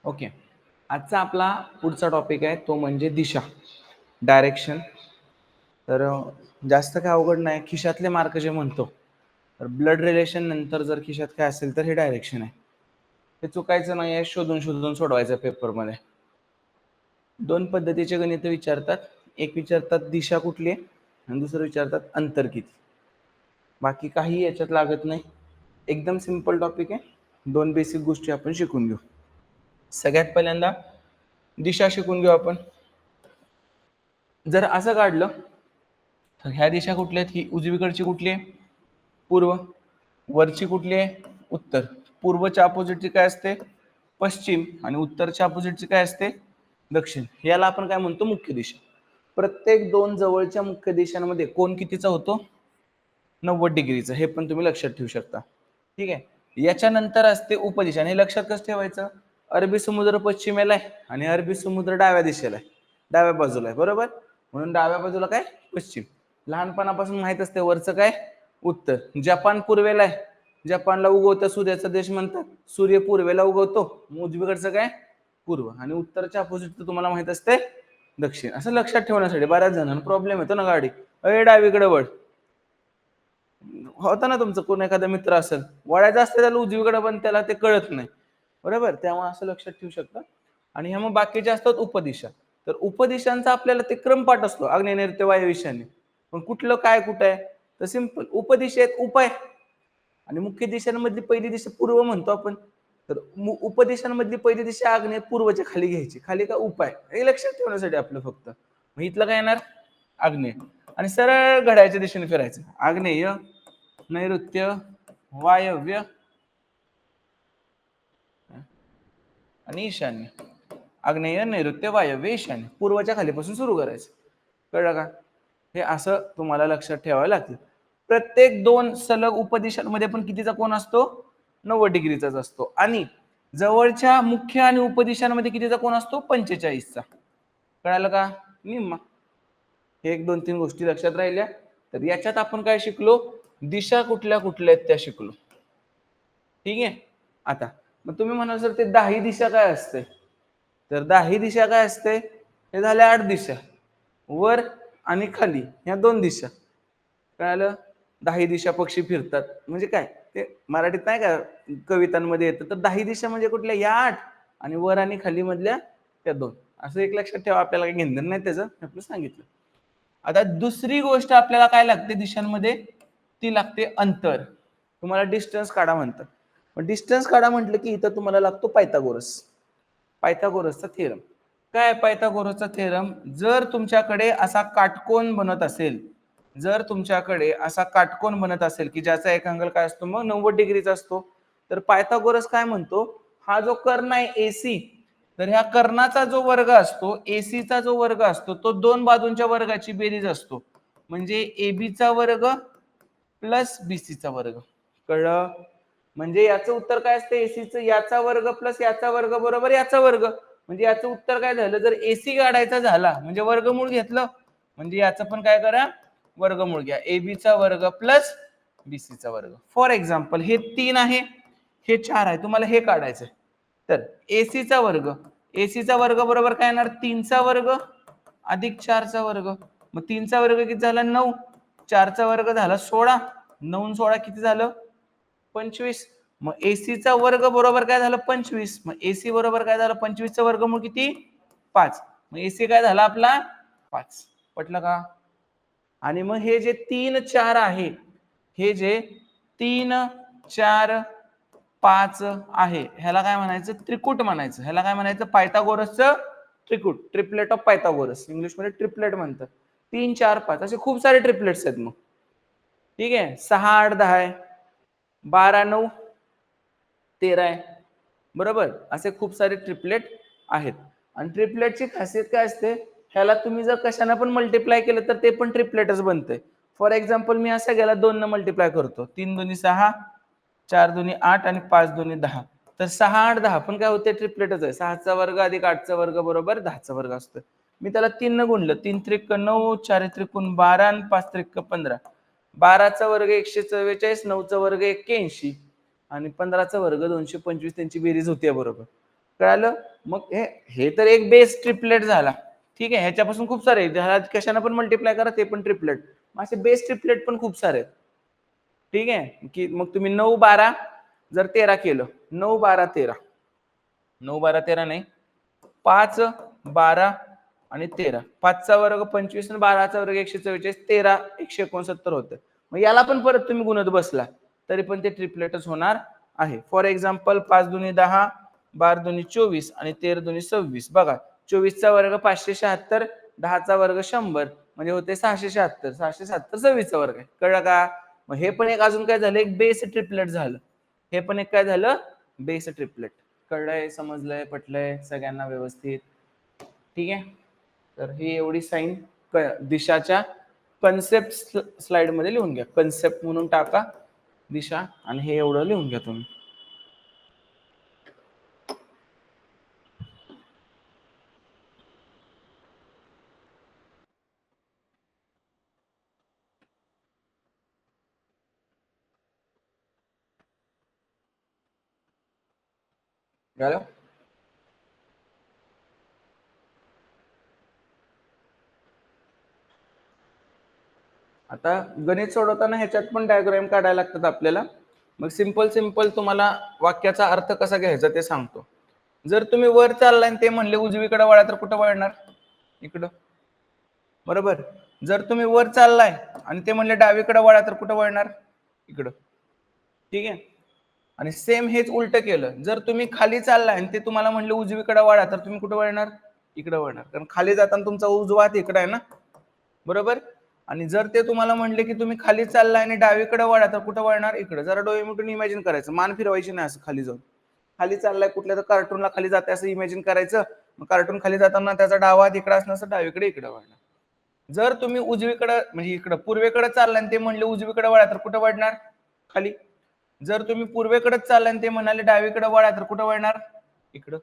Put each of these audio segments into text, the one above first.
Okay. आजचा आपला पुढचा टॉपिक आहे तो म्हणजे दिशा, डायरेक्शन. तर जास्त काय अवघड नाही. खिशातले मार्क जे म्हणतो, तर ब्लड रिलेशन नंतर जर खिशात काय असेल तर हे डायरेक्शन आहे. हे चुकायचं नाही आहे, शोधून शोधून सोडवायचं पेपरमध्ये. दोन पद्धतीचे गणित विचारतात. एक विचारतात दिशा कुठली आहे आणि दुसरं विचारतात अंतर किती. बाकी काही याच्यात लागत नाही. एकदम सिंपल टॉपिक आहे. दोन बेसिक गोष्टी आपण शिकून घेऊ. सगळ्यात पहिल्यांदा दिशा शिकून घेऊ आपण. जर असं काढलं तर ह्या दिशा कुठल्या आहेत? ही उजवीकडची कुठली आहे? पूर्व. वरची कुठली आहे? उत्तर. पूर्वच्या अपोजिटची काय असते? पश्चिम. आणि उत्तरच्या अपोजिटची काय असते? दक्षिण. याला आपण काय म्हणतो? मुख्य दिशा. प्रत्येक दोन जवळच्या मुख्य दिशांमध्ये कोण कितीचा होतो? 90 डिग्रीचा. हे पण तुम्ही लक्षात ठेवू शकता. ठीक आहे. याच्यानंतर असते उपदिशा. आणि हे लक्षात कसं ठेवायचं? अरबी समुद्र पश्चिमेला आहे आणि अरबी समुद्र डाव्या दिशेला आहे, डाव्या बाजूला आहे, बरोबर. म्हणून डाव्या बाजूला काय? पश्चिम. लहानपणापासून माहित असते वरचं काय? उत्तर. जपान पूर्वेला आहे, जपानला उगवत्या सूर्याचा देश म्हणतात. सूर्य पूर्वेला उगवतो, उजवीकडचं काय? पूर्व. आणि उत्तरच्या अपोजिट तुम्हाला माहित असते दक्षिण. असं लक्षात ठेवण्यासाठी बऱ्याच जणांना प्रॉब्लेम येतो ना, गाडी अरे डावीकडे वळ. होता ना तुमचं कोण एखादा मित्र असेल, वळायचं असतं त्याला उजवीकडे पण त्याला ते कळत नाही, बरोबर. तेव्हा असं लक्षात ठेवू शकता. आणि ह्या मग बाकीच्या असतात उपदिशा. तर उपदिशांचा आपल्याला ते क्रमपाठ असतो, आग्नेय नैऋत्य वायव्य ईशान्य. पण कुठलं काय कुठं आहे? तर सिंपल उपदिशेत उपाय आणि मुख्य दिशांमधली पहिली दिशा पूर्व म्हणतो आपण. तर उपदिशांमधली पहिली दिशा आग्नेय पूर्वच्या खाली घ्यायची. खाली का? उपाय. हे लक्षात ठेवण्यासाठी आपलं फक्त. मग इथलं काय येणार? आग्नेय. आणि सरळ घड्याळ्याच्या दिशेने फिरायचं. आग्नेय, नैऋत्य, वायव्य आणि ईशान्य. आग्नेय, नैऋत्य, वायव्य, ईशान्य. पूर्वच्या खालीपासून सुरू करायचं. कळलं का? हे असं तुम्हाला लक्षात ठेवावं लागतं. प्रत्येक दोन सलग उपदिशांमध्ये पण कितीचा कोण असतो? 90 डिग्रीचाच असतो. आणि जवळच्या मुख्य आणि उपदिशांमध्ये कितीचा कोण असतो? 45चा. कळालं का? निम्मा. हे 1 2 3 गोष्टी लक्षात राहिल्या. तर याच्यात आपण काय शिकलो? दिशा कुठल्या कुठल्या आहेत त्या शिकलो. ठीक आहे. आता मग तुम्ही म्हणाल सर ते 10 दिशा काय असते? तर 10 दिशा काय असते? हे झाल्या 8 दिशा. वर आणि खाली ह्या 2 दिशा. कळालं? 10 दिशा पक्षी फिरतात म्हणजे काय? ते मराठीत नाही का कवितांमध्ये येतं. तर 10 दिशा म्हणजे कुठल्या? या 8 आणि वर आणि खाली मधल्या त्या 2. असं एक लक्षात ठेवा. आपल्याला काही घेणं नाही त्याचं, आपलं सांगितलं. आता दुसरी गोष्ट आपल्याला काय लागते दिशांमध्ये? ती लागते अंतर. तुम्हाला डिस्टन्स काढा म्हणतात. मग डिस्टन्स काढा म्हटलं की इथं तुम्हाला लागतो पायथागोरस. पायथागोरसचा थेरम. काय पायथागोरसचा थेरम? जर तुमच्याकडे असा काटकोन बनत असेल, जर तुमच्याकडे असा काटकोन बनत असेल की ज्याचा एक अँगल काय असतो? मग 90 डिग्रीचा असतो. तर पायथागोरस काय म्हणतो? हा जो कर्ण आहे एसी, तर ह्या कर्णाचा जो वर्ग असतो, एसीचा जो वर्ग असतो, तो दोन बाजूंच्या वर्गाची बेरीज असतो. म्हणजे एबीचा वर्ग प्लस बीसीचा वर्ग. कळलं? म्हणजे याचं उत्तर काय असतं? एसीचं याचा वर्ग प्लस याचा वर्ग बरोबर याचा वर्ग. म्हणजे याचं उत्तर काय झालं? जर एसी काढायचा झाला म्हणजे वर्गमूळ घेतलं, म्हणजे याचं पण काय करा? वर्गमूळ घ्या. एबीचा वर्ग प्लस बीसीचा वर्ग. फॉर एक्झाम्पल हे 3 आहे, हे 4 आहे. तुम्हाला हे काढायचंय. तर एसीचा वर्ग, एसीचा वर्ग बरोबर काय येणार? 3चा वर्ग अधिक 4चा वर्ग. मग 3चा वर्ग किती झाला? 9. 4चा वर्ग झाला 16. 9 16 किती झालं? 25. मग एसीचा वर्ग बरोबर काय झालं? 25. मग एसी बरोबर काय झालं? 25चा वर्गमूळ किती? 5. मग एसी काय झाला आपला? 5. पटलं का? आणि मग हे जे 3 4 आहे, हे जे 3 4 5 आहे, ह्याला काय म्हणायचं? त्रिकूट म्हणायचं. ह्याला काय म्हणायचं? पायथागोरसचं त्रिकूट. Triplet of Pythagoras. इंग्लिशमध्ये ट्रिपलेट म्हणतात. 3 4 5 असे खूप सारे ट्रिपलेट्स आहेत मग. ठीक आहे. 6 8 10 आहे, 12 9 13 आहे, बरोबर. असे खूप सारे ट्रिपलेट आहेत. आणि ट्रिपलेटची खासियत काय असते? ह्याला तुम्ही जर कशाने पण मल्टिप्लाय केलं तर ते पण ट्रिपलेटच बनतंय. फॉर एक्झाम्पल मी असा गेला 2 न मल्टिप्लाय करतो. 3 2 6, 4 2 8 आणि 5 2 10. तर 6 8 10 पण काय होते? ट्रिपलेटच आहे. 6चा वर्ग अधिक 8चा वर्ग बरोबर 10चा वर्ग असतो. मी त्याला 3 न गुणलं. 3 त्रिक 9, 4 त्रिकोण 12 आणि 5 त्रिक 15. 12चा वर्ग 144, 9चा वर्ग 81 आणि 15चा वर्ग 225. त्यांची बेरीज होते बरोबर. कळालं? मग हे तर एक बेस ट्रिपलेट झाला. ठीक आहे, ह्याच्यापासून खूप सारे ह्याला कशाने पण मल्टिप्लाय करा ते पण ट्रिपलेट. असे बेस ट्रिपलेट पण खूप सारे आहेत. ठीक आहे, की मग तुम्ही 9, 12 जर 13 केलं, 9, 12, 13, 9, 12, 13 नाही, 5, 12 आणि 13, 5चा वर्ग 25 आणि 12चा वर्ग 144, 13 169 होतं. मग याला पण परत तुम्ही गुणत बसला तरी पण ते ट्रिपलेटच होणार आहे. फॉर एक्झाम्पल 5 दुनी 10, 12 दुनी 24 आणि 13 दुनी 26. बघा, 24चा वर्ग 576, 10चा वर्ग 100 म्हणजे होते 676, 676 26चा वर्ग आहे. कळलं का? मग हे पण एक अजून काय झालं, एक बेस ट्रिपलेट झालं. हे पण एक काय झालं, बेस ट्रिपलेट. कळलंय, समजलंय, पटलंय सगळ्यांना व्यवस्थित? ठीक आहे, तर ही एवढी साईन दिशाच्या कन्सेप्ट स्लाइड मध्ये लिहून घ्या. कन्सेप्ट म्हणून टाका दिशा आणि हे एवढं लिहून घ्या तुम्ही. झालं? आता गणित सोडवताना ह्याच्यात पण डायग्राम काढायला लागतात आपल्याला. मग सिंपल तुम्हाला वाक्याचा अर्थ कसा घ्यायचा ते सांगतो. जर तुम्ही वर चाललाय आणि ते म्हणले उजवीकडे वळा तर कुठं वळणार? इकडं. बरोबर. जर तुम्ही वर चाललाय आणि ते म्हणले डावीकडे वळा तर कुठं वळणार? इकडं. ठीक आहे, आणि सेम हेच उलट केलं. जर तुम्ही खाली चाललाय आणि ते तुम्हाला म्हणले उजवीकडे वळा तर तुम्ही कुठं वळणार? इकडे वळणार, कारण खाली जाताना तुमचा उजवा हात इकडे आहे ना. बरोबर. आणि जर ते तुम्हाला म्हणले की तुम्ही खाली चाललाय आणि डावीकडे वळा तर कुठं वळणार? इकडे. जरा डोळे मिटून इमॅजिन करायचं, मान फिरवायची नाही असं खाली जाऊन. खाली चाललाय कुठल्या तर कार्टूनला खाली जाते असं इमॅजिन करायचं. मग कार्टून खाली जाताना त्याचा डावा हात इकडे असणार, डावीकडे इकडे वळणार. जर तुम्ही उजवीकडे म्हणजे इकडे पूर्वेकडे चाललाय आणि ते म्हणले उजवीकडे वळा तर कुठं वळणार? खाली. जर तुम्ही पूर्वेकडे चाललाय आणि ते म्हणाले डावीकडे वळा तर कुठं वळणार? इकडं.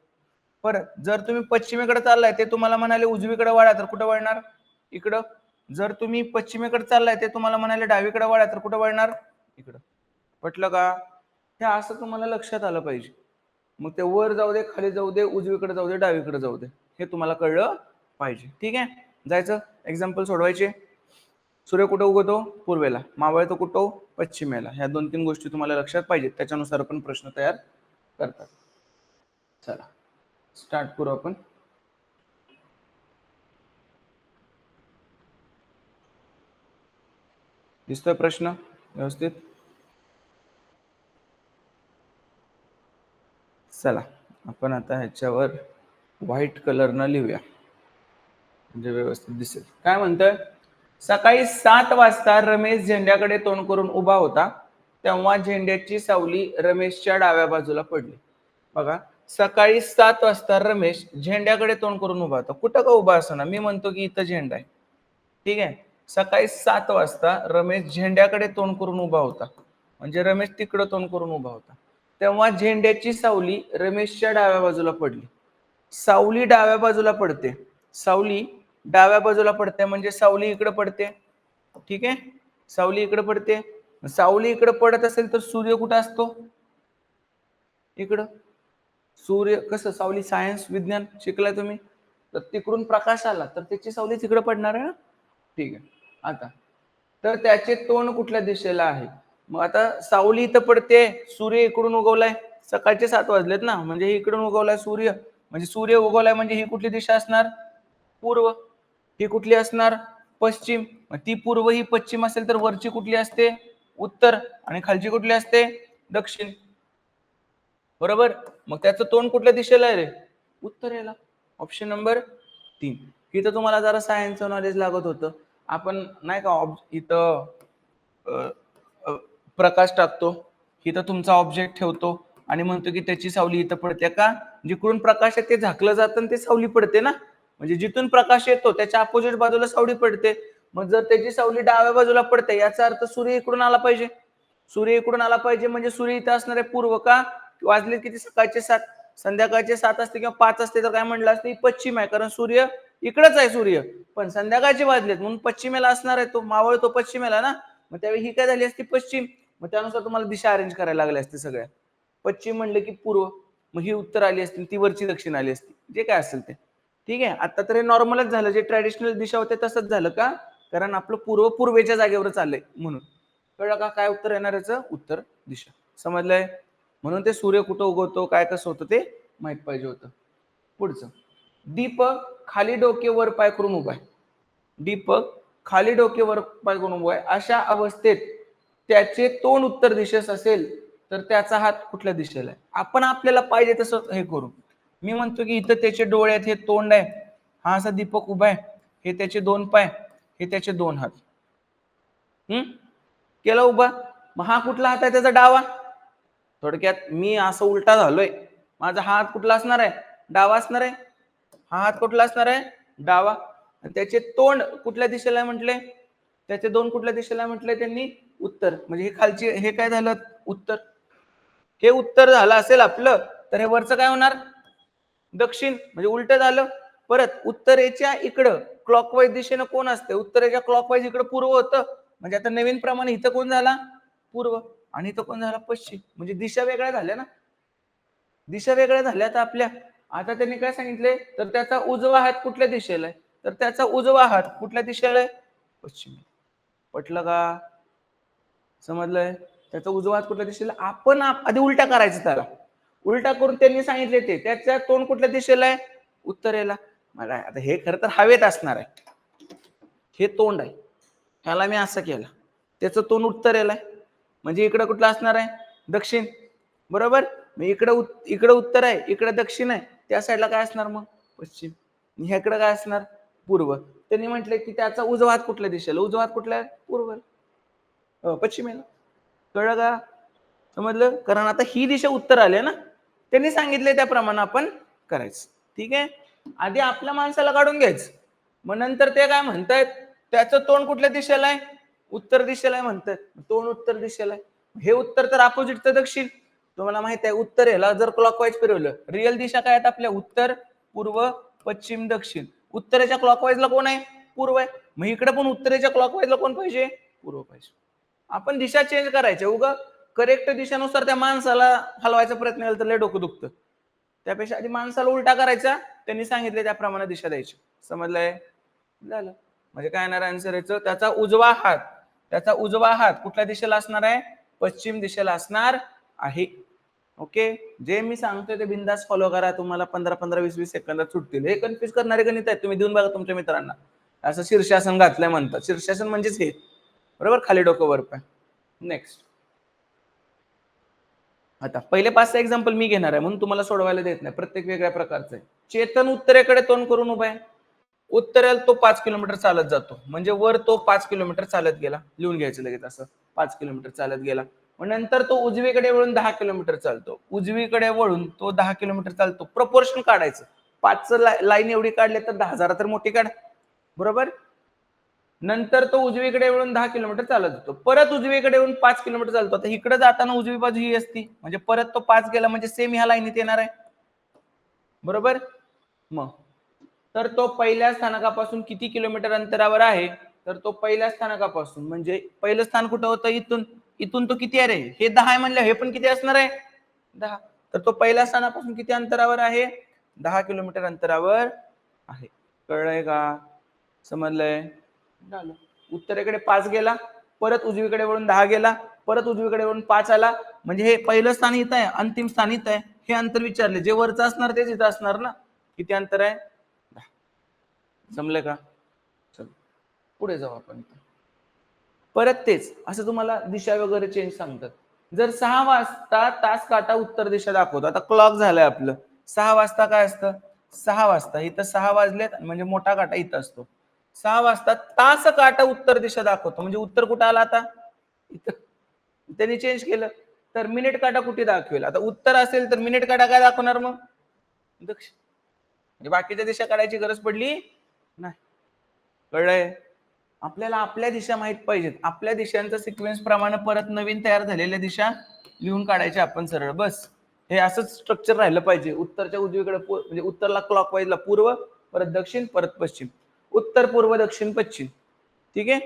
परत जर तुम्ही पश्चिमेकडे चाललाय ते तुम्हाला म्हणाले उजवीकडे वळा तर कुठं वळणार? इकडं. जर तुम्ही पश्चिमेकडे चाललाय ते तुम्हाला म्हणाले डावीकडे वळा तर कुठं वळणार? इकडं. पटलं का? हे असं तुम्हाला लक्षात आलं पाहिजे. मग ते वर जाऊ दे, खाली जाऊ दे, उजवीकडे जाऊ दे, डावीकडे जाऊ दे, हे तुम्हाला कळलं पाहिजे. ठीक आहे, जायचं एक्झाम्पल सोडवायचे. सूर्य कुठं उगवतो? पूर्वेला. मावळतो कुठं? पश्चिमेला. ह्या 2-3 गोष्टी तुम्हाला लक्षात पाहिजेत, त्याच्यानुसार आपण प्रश्न तयार करतात. चला स्टार्ट करू आपण. दिसतोय प्रश्न व्यवस्थित? चला आपण आता ह्याच्यावर व्हाईट कलरनं लिहूया म्हणजे व्यवस्थित दिसेल. काय म्हणतोय? सकाळी 7 वाजता रमेश झेंड्याकडे तोंड करून उभा होता, तेव्हा झेंड्याची सावली रमेशच्या डाव्या बाजूला पडली. बघा, सकाळी 7 वाजता रमेश झेंड्याकडे तोंड करून उभा होता. कुठं का उभा असणार? मी म्हणतो की इथं झेंडा आहे. ठीक आहे, सकाळी 7 वाजता रमेश झेंड्याकडे तोंड करून उभा होता, म्हणजे रमेश तिकडे तोंड करून उभा होता. तेव्हा झेंड्याची सावली रमेशच्या डाव्या बाजूला पडली. सावली डाव्या बाजूला पडते, सावली डाव्या बाजूला पडते म्हणजे सावली इकडे पडते. ठीक आहे, सावली इकडे पडते. सावली इकडे पडत असेल तर सूर्य कुठं असतो? इकडं. सूर्य कसं, सावली सायन्स विज्ञान शिकलाय तुम्ही, तर तिकडून प्रकाश आला तर त्याची सावली तिकडे पडणार आहे ना. ठीक आहे, आता तर त्याचे तोंड कुठल्या दिशेला आहे? मग आता सावली इथं पडते, सूर्य इकडून उगवलाय, सकाळचे 7 वाजलेत ना, म्हणजे इकडून उगवलाय सूर्य, म्हणजे सूर्य उगवलाय म्हणजे ही कुठली दिशा असणार? पूर्व. ही कुठली असणार? पश्चिम. मग ती पूर्व ही पश्चिम असेल तर वरची कुठली असते? उत्तर. आणि खालची कुठली असते? दक्षिण. बरोबर. मग त्याचं तोंड कुठल्या दिशेला आहे रे? उत्तरेला. Option number 3. इथं तुम्हाला जरा सायन्सचं नॉलेज लागत होतं. आपण नाही का इथं प्रकाश टाकतो, इथं तुमचा ऑब्जेक्ट ठेवतो आणि म्हणतो की त्याची सावली इथं पडते का? जिकडून प्रकाश आहे ते झाकलं जातं आणि ते सावली पडते ना. म्हणजे जिथून प्रकाश येतो त्याच्या अपोजिट बाजूला सावली पडते. मग जर त्याची सावली डाव्या बाजूला पडते याचा अर्थ सूर्य इकडून आला पाहिजे. सूर्य इकडून आला पाहिजे म्हणजे सूर्य इथं असणार आहे पूर्व का? वाजले किती? सकाळचे 7. संध्याकाळचे 7 असते किंवा 5 असते तर काय म्हटलं असते? पश्चिम आहे, कारण सूर्य इकडेच आहे सूर्य. पण संध्याकाळचे वाजलेत म्हणून पश्चिमेला असणार आहे, तो मावळतो पश्चिमेला ना. मग त्यावेळी ही काय झाली असती? पश्चिम. मग त्यानुसार तुम्हाला दिशा अरेंज करायला लागल्या असते सगळ्या. पश्चिम म्हणलं की पूर्व. मग ही उत्तर आली असती, ती वरची दक्षिण आली असती, जे काय असेल ते. ठीक आहे. आता तर हे नॉर्मलच झालं, जे ट्रॅडिशनल दिशा होते तसंच झालं का, कारण आपलं पूर्व पूर्वेच्या जागेवर चाललंय म्हणून. कळलं का काय उत्तर येणार याचं? उत्तर दिशा. समजलंय? म्हणून ते सूर्य कुठं उगवतो, काय कसं होतं ते माहित पाहिजे होतं. पुढचं, दीपक खाली डोके वर पाय करून उभा आहे. दीपक खाली डोके वर पाय करून उभा आहे. अशा अवस्थेत त्याचे तोंड उत्तर दिशेस असेल तर त्याचा हात कुठल्या दिशेला आहे? आपण आपल्याला पाहिजे तसं हे करू. मी म्हणतो की इथं त्याचे डोळे आहेत, हे तोंड आहे, हा असा दीपक उभा आहे, हे त्याचे 2 पाय, हे त्याचे 2 हात. केला उभा. मग हा कुठला हात आहे? त्याचा डावा. थोडक्यात मी असं उलटा झालोय, माझा हात कुठला असणार आहे? डावा असणार आहे. हा हात कुठला असणार आहे? डावा. आणि त्याचे तोंड कुठल्या दिशेला म्हटले? त्याचे 2 कुठल्या दिशेला म्हटले त्यांनी? उत्तर. म्हणजे हे खालची, हे काय झालं? उत्तर. हे उत्तर झालं असेल आपलं, तर हे वरचं काय होणार? दक्षिण. म्हणजे उलट झालं. परत उत्तरेच्या इकडं क्लॉकवाईज दिशेनं कोण असते? उत्तरेच्या क्लॉकवाईज इकडं पूर्व होतं. म्हणजे आता नवीन प्रमाणे इथं कोण झाला? पूर्व. आणि इथं कोण झाला? पश्चिम. म्हणजे दिशा वेगळ्या झाल्या ना. दिशा वेगळ्या झाल्या तर आपल्या. आता त्यांनी काय सांगितले? तर त्याचा उजवा हात कुठल्या दिशेला आहे? तर त्याचा उजवा हात कुठल्या दिशेला आहे? पश्चिम. पटलं का? समजलंय? त्याचा उजवा हात कुठल्या दिशेला? आपण आधी उलटा करायचं त्याला. उलटा करून त्यांनी सांगितले ते. त्याचा तोंड कुठल्या दिशेला आहे? उत्तरेला. मला आता हे खरं तर हवेत असणार आहे. हे तोंड आहे. ह्याला मी असं केलं. त्याचं तोंड उत्तरेला आहे. म्हणजे इकडं कुठलं असणार आहे? दक्षिण. बरोबर? मग इकडं उत्तर आहे, इकडं दक्षिण आहे. त्या साईडला काय असणार मग? पश्चिम. ह्याकडं काय असणार? पूर्व. त्यांनी म्हटले की त्याचा उजवा हात कुठल्या दिशेला? उजवा हात कुठला आहे? पूर्व. पश्चिमेला. कळलं का? समजलं? कारण आता ही दिशा उत्तर आली ना. त्यांनी सांगितले त्याप्रमाणे आपण करायचं. ठीक आहे? आधी आपल्या माणसाला काढून घ्यायचं. मग नंतर ते काय म्हणतायत? त्याचं तोंड कुठल्या दिशेला आहे? उत्तर दिशेला आहे म्हणतात. तोंड उत्तर दिशेला आहे. हे उत्तर तर अपोजिटचं दक्षिण. तुम्हाला माहित आहे उत्तर ह्याला जर क्लॉकवाईज फिरवलं, रिअल दिशा काय आहेत आपल्या? उत्तर, पूर्व, पश्चिम, दक्षिण. उत्तरेच्या क्लॉकवाईजला कोण आहे? पूर्व आहे. मग इकडे पण उत्तरेच्या क्लॉकवाईजला कोण पाहिजे? पूर्व पाहिजे. आपण दिशा चेंज करायची. उगा करेक्ट दिशेनुसार त्या माणसाला हलवायचा प्रयत्न केला तर लय डोकं दुखतं. त्यापेक्षा आधी माणसाला उलटा करायचा, त्यांनी सांगितले त्याप्रमाणे दिशा द्यायची. समजलंय? झालं. म्हणजे काय येणार आन्सर याचं? त्याचा उजवा हात कुठल्या दिशेला असणार आहे? पश्चिम दिशेला असणार आहे. ओके. जे मी सांगतोय ते बिंदास फॉलो करा. तुम्हाला 15-15, 20-20 सेकंदात सुटतील. हे कन्फ्युज करणारे गणित आहेत, तुम्ही देऊन बघा तुमच्या मित्रांना. असं शीर्षासन घातलंय म्हणतात. शीर्षासन म्हणजेच हे. बरोबर? खाली डोकं वर पाय. नेक्स्ट. आता पहिले 5 एक्झाम्पल मी घेणार आहे म्हणून तुम्हाला सोडवायला देत नाही. प्रत्येक वेगळ्या प्रकारचं आहे. चेतन उत्तरेकडे तोंड करून उभा आहे. उत्तरेला तो 5 किलोमीटर चालत जातो. म्हणजे वर तो 5 किलोमीटर चालत गेला. लिहून घ्यायचं लगेच असं. 5 किलोमीटर चालत गेला. मग नंतर तो उजवीकडे वळून 10 किलोमीटर चालतो. उजवीकडे वळून तो 10 किलोमीटर चालतो. प्रपोर्शन काढायचं. 5 लाईन एवढी काढली तर 10 जरा तर मोठी काढ. बरोबर? नंतर तो उजवीकडे वळून 10 किलोमीटर चालत जातो. परत उजवीकडे येऊन 5 किलोमीटर चालतो. आता इकडे जाताना उजवी बाजू ही असती. म्हणजे परत तो 5 गेला म्हणजे सेम ह्या लाईनीत येणार आहे. बरोबर? मग तर तो पहिल्या स्थानकापासून किती किलोमीटर अंतरावर आहे? तर तो पहिल्या स्थानकापासून म्हणजे पहिलं स्थान कुठं होतं? इथून तो किती आहे रे? हे 10 आहे म्हणलं, हे पण किती असणार आहे? 10. तर तो पहिल्या स्थानापासून किती अंतरावर आहे? 10 किलोमीटर अंतरावर आहे. कळलंय का? समजलंय? झालं. उत्तरेकडे 5 गेला, परत उजवीकडे वळून 10 गेला, परत उजवीकडे वळून 5 आला. म्हणजे हे पहिलं स्थान इथं आहे, अंतिम स्थान इथं आहे. हे अंतर विचारले. जे वरचं असणार तेच इथं असणार ना. किती अंतर आहे? 10. जमलं का? चल पुढे जाऊ आपण. परत तेच असं तुम्हाला दिशा वगैरे चेंज सांगतात. जर 6 वाजता तास काटा उत्तर दिशा दाखवतो. आता क्लॉक झालंय आपलं. 6 वाजता काय असतं? 6 वाजता इथं 6 वाजलेत म्हणजे मोठा काटा इथं असतो. 6 वाजता तास काटा उत्तर दिशा दाखवतो. म्हणजे उत्तर कुठं आला आता? इथं. त्यांनी चेंज केलं. तर मिनिट काटा कुठे दाखवेल? आता उत्तर असेल तर मिनिट काटा काय दाखवणार मग? दक्षिण. म्हणजे बाकीच्या दिशा काढायची गरज पडली नाही. कळलंय? आपल्याला आपल्या दिशा माहित पाहिजेत. आपल्या दिशांचा सिक्वेन्स प्रमाणे परत नवीन तयार झालेल्या दिशा लिहून काढायच्या आपण सरळ बस. हे असंच स्ट्रक्चर राहिलं पाहिजे. उत्तरच्या उजवीकडे म्हणजे उत्तरला क्लॉकवाईजला पूर्व, परत दक्षिण, परत पश्चिम. उत्तर, पूर्व, दक्षिण, पश्चिम. ठीक आहे?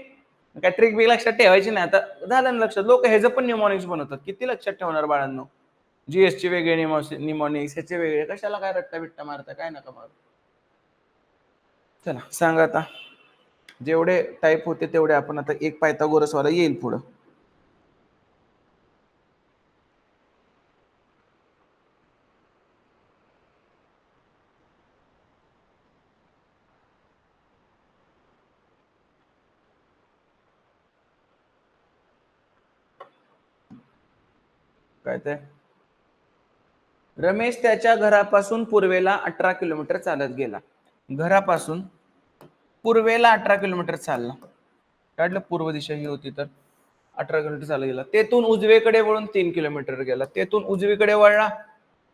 काय ट्रिक बी लक्षात ठेवायची नाही. आता झालं ना लक्षात. लोक ह्याचं पण न्यूमॉनिक्स बनवतात. किती लक्षात ठेवणार बाळांनो? जीएसचे वेगळे निमोनिक्स, ह्याचे वेगळे, कशाला काय रट्टा बिट्टा मारता, काय नका मारू. चला सांगा आता, जेवढे टाईप होते तेवढे आपण आता एक पायथागोरसवाला येईल पुढं. काय ते, रमेश त्याच्या घरापासून पूर्वेला 18 किलोमीटर चालत गेला. घरापासून पूर्वेला 18 किलोमीटर चालला, काढलं पूर्व दिशा ही होती तर 18 किलोमीटर चालत गेला. तेथून उजवीकडे वळून 3 किलोमीटर गेला. तेथून उजवीकडे वळला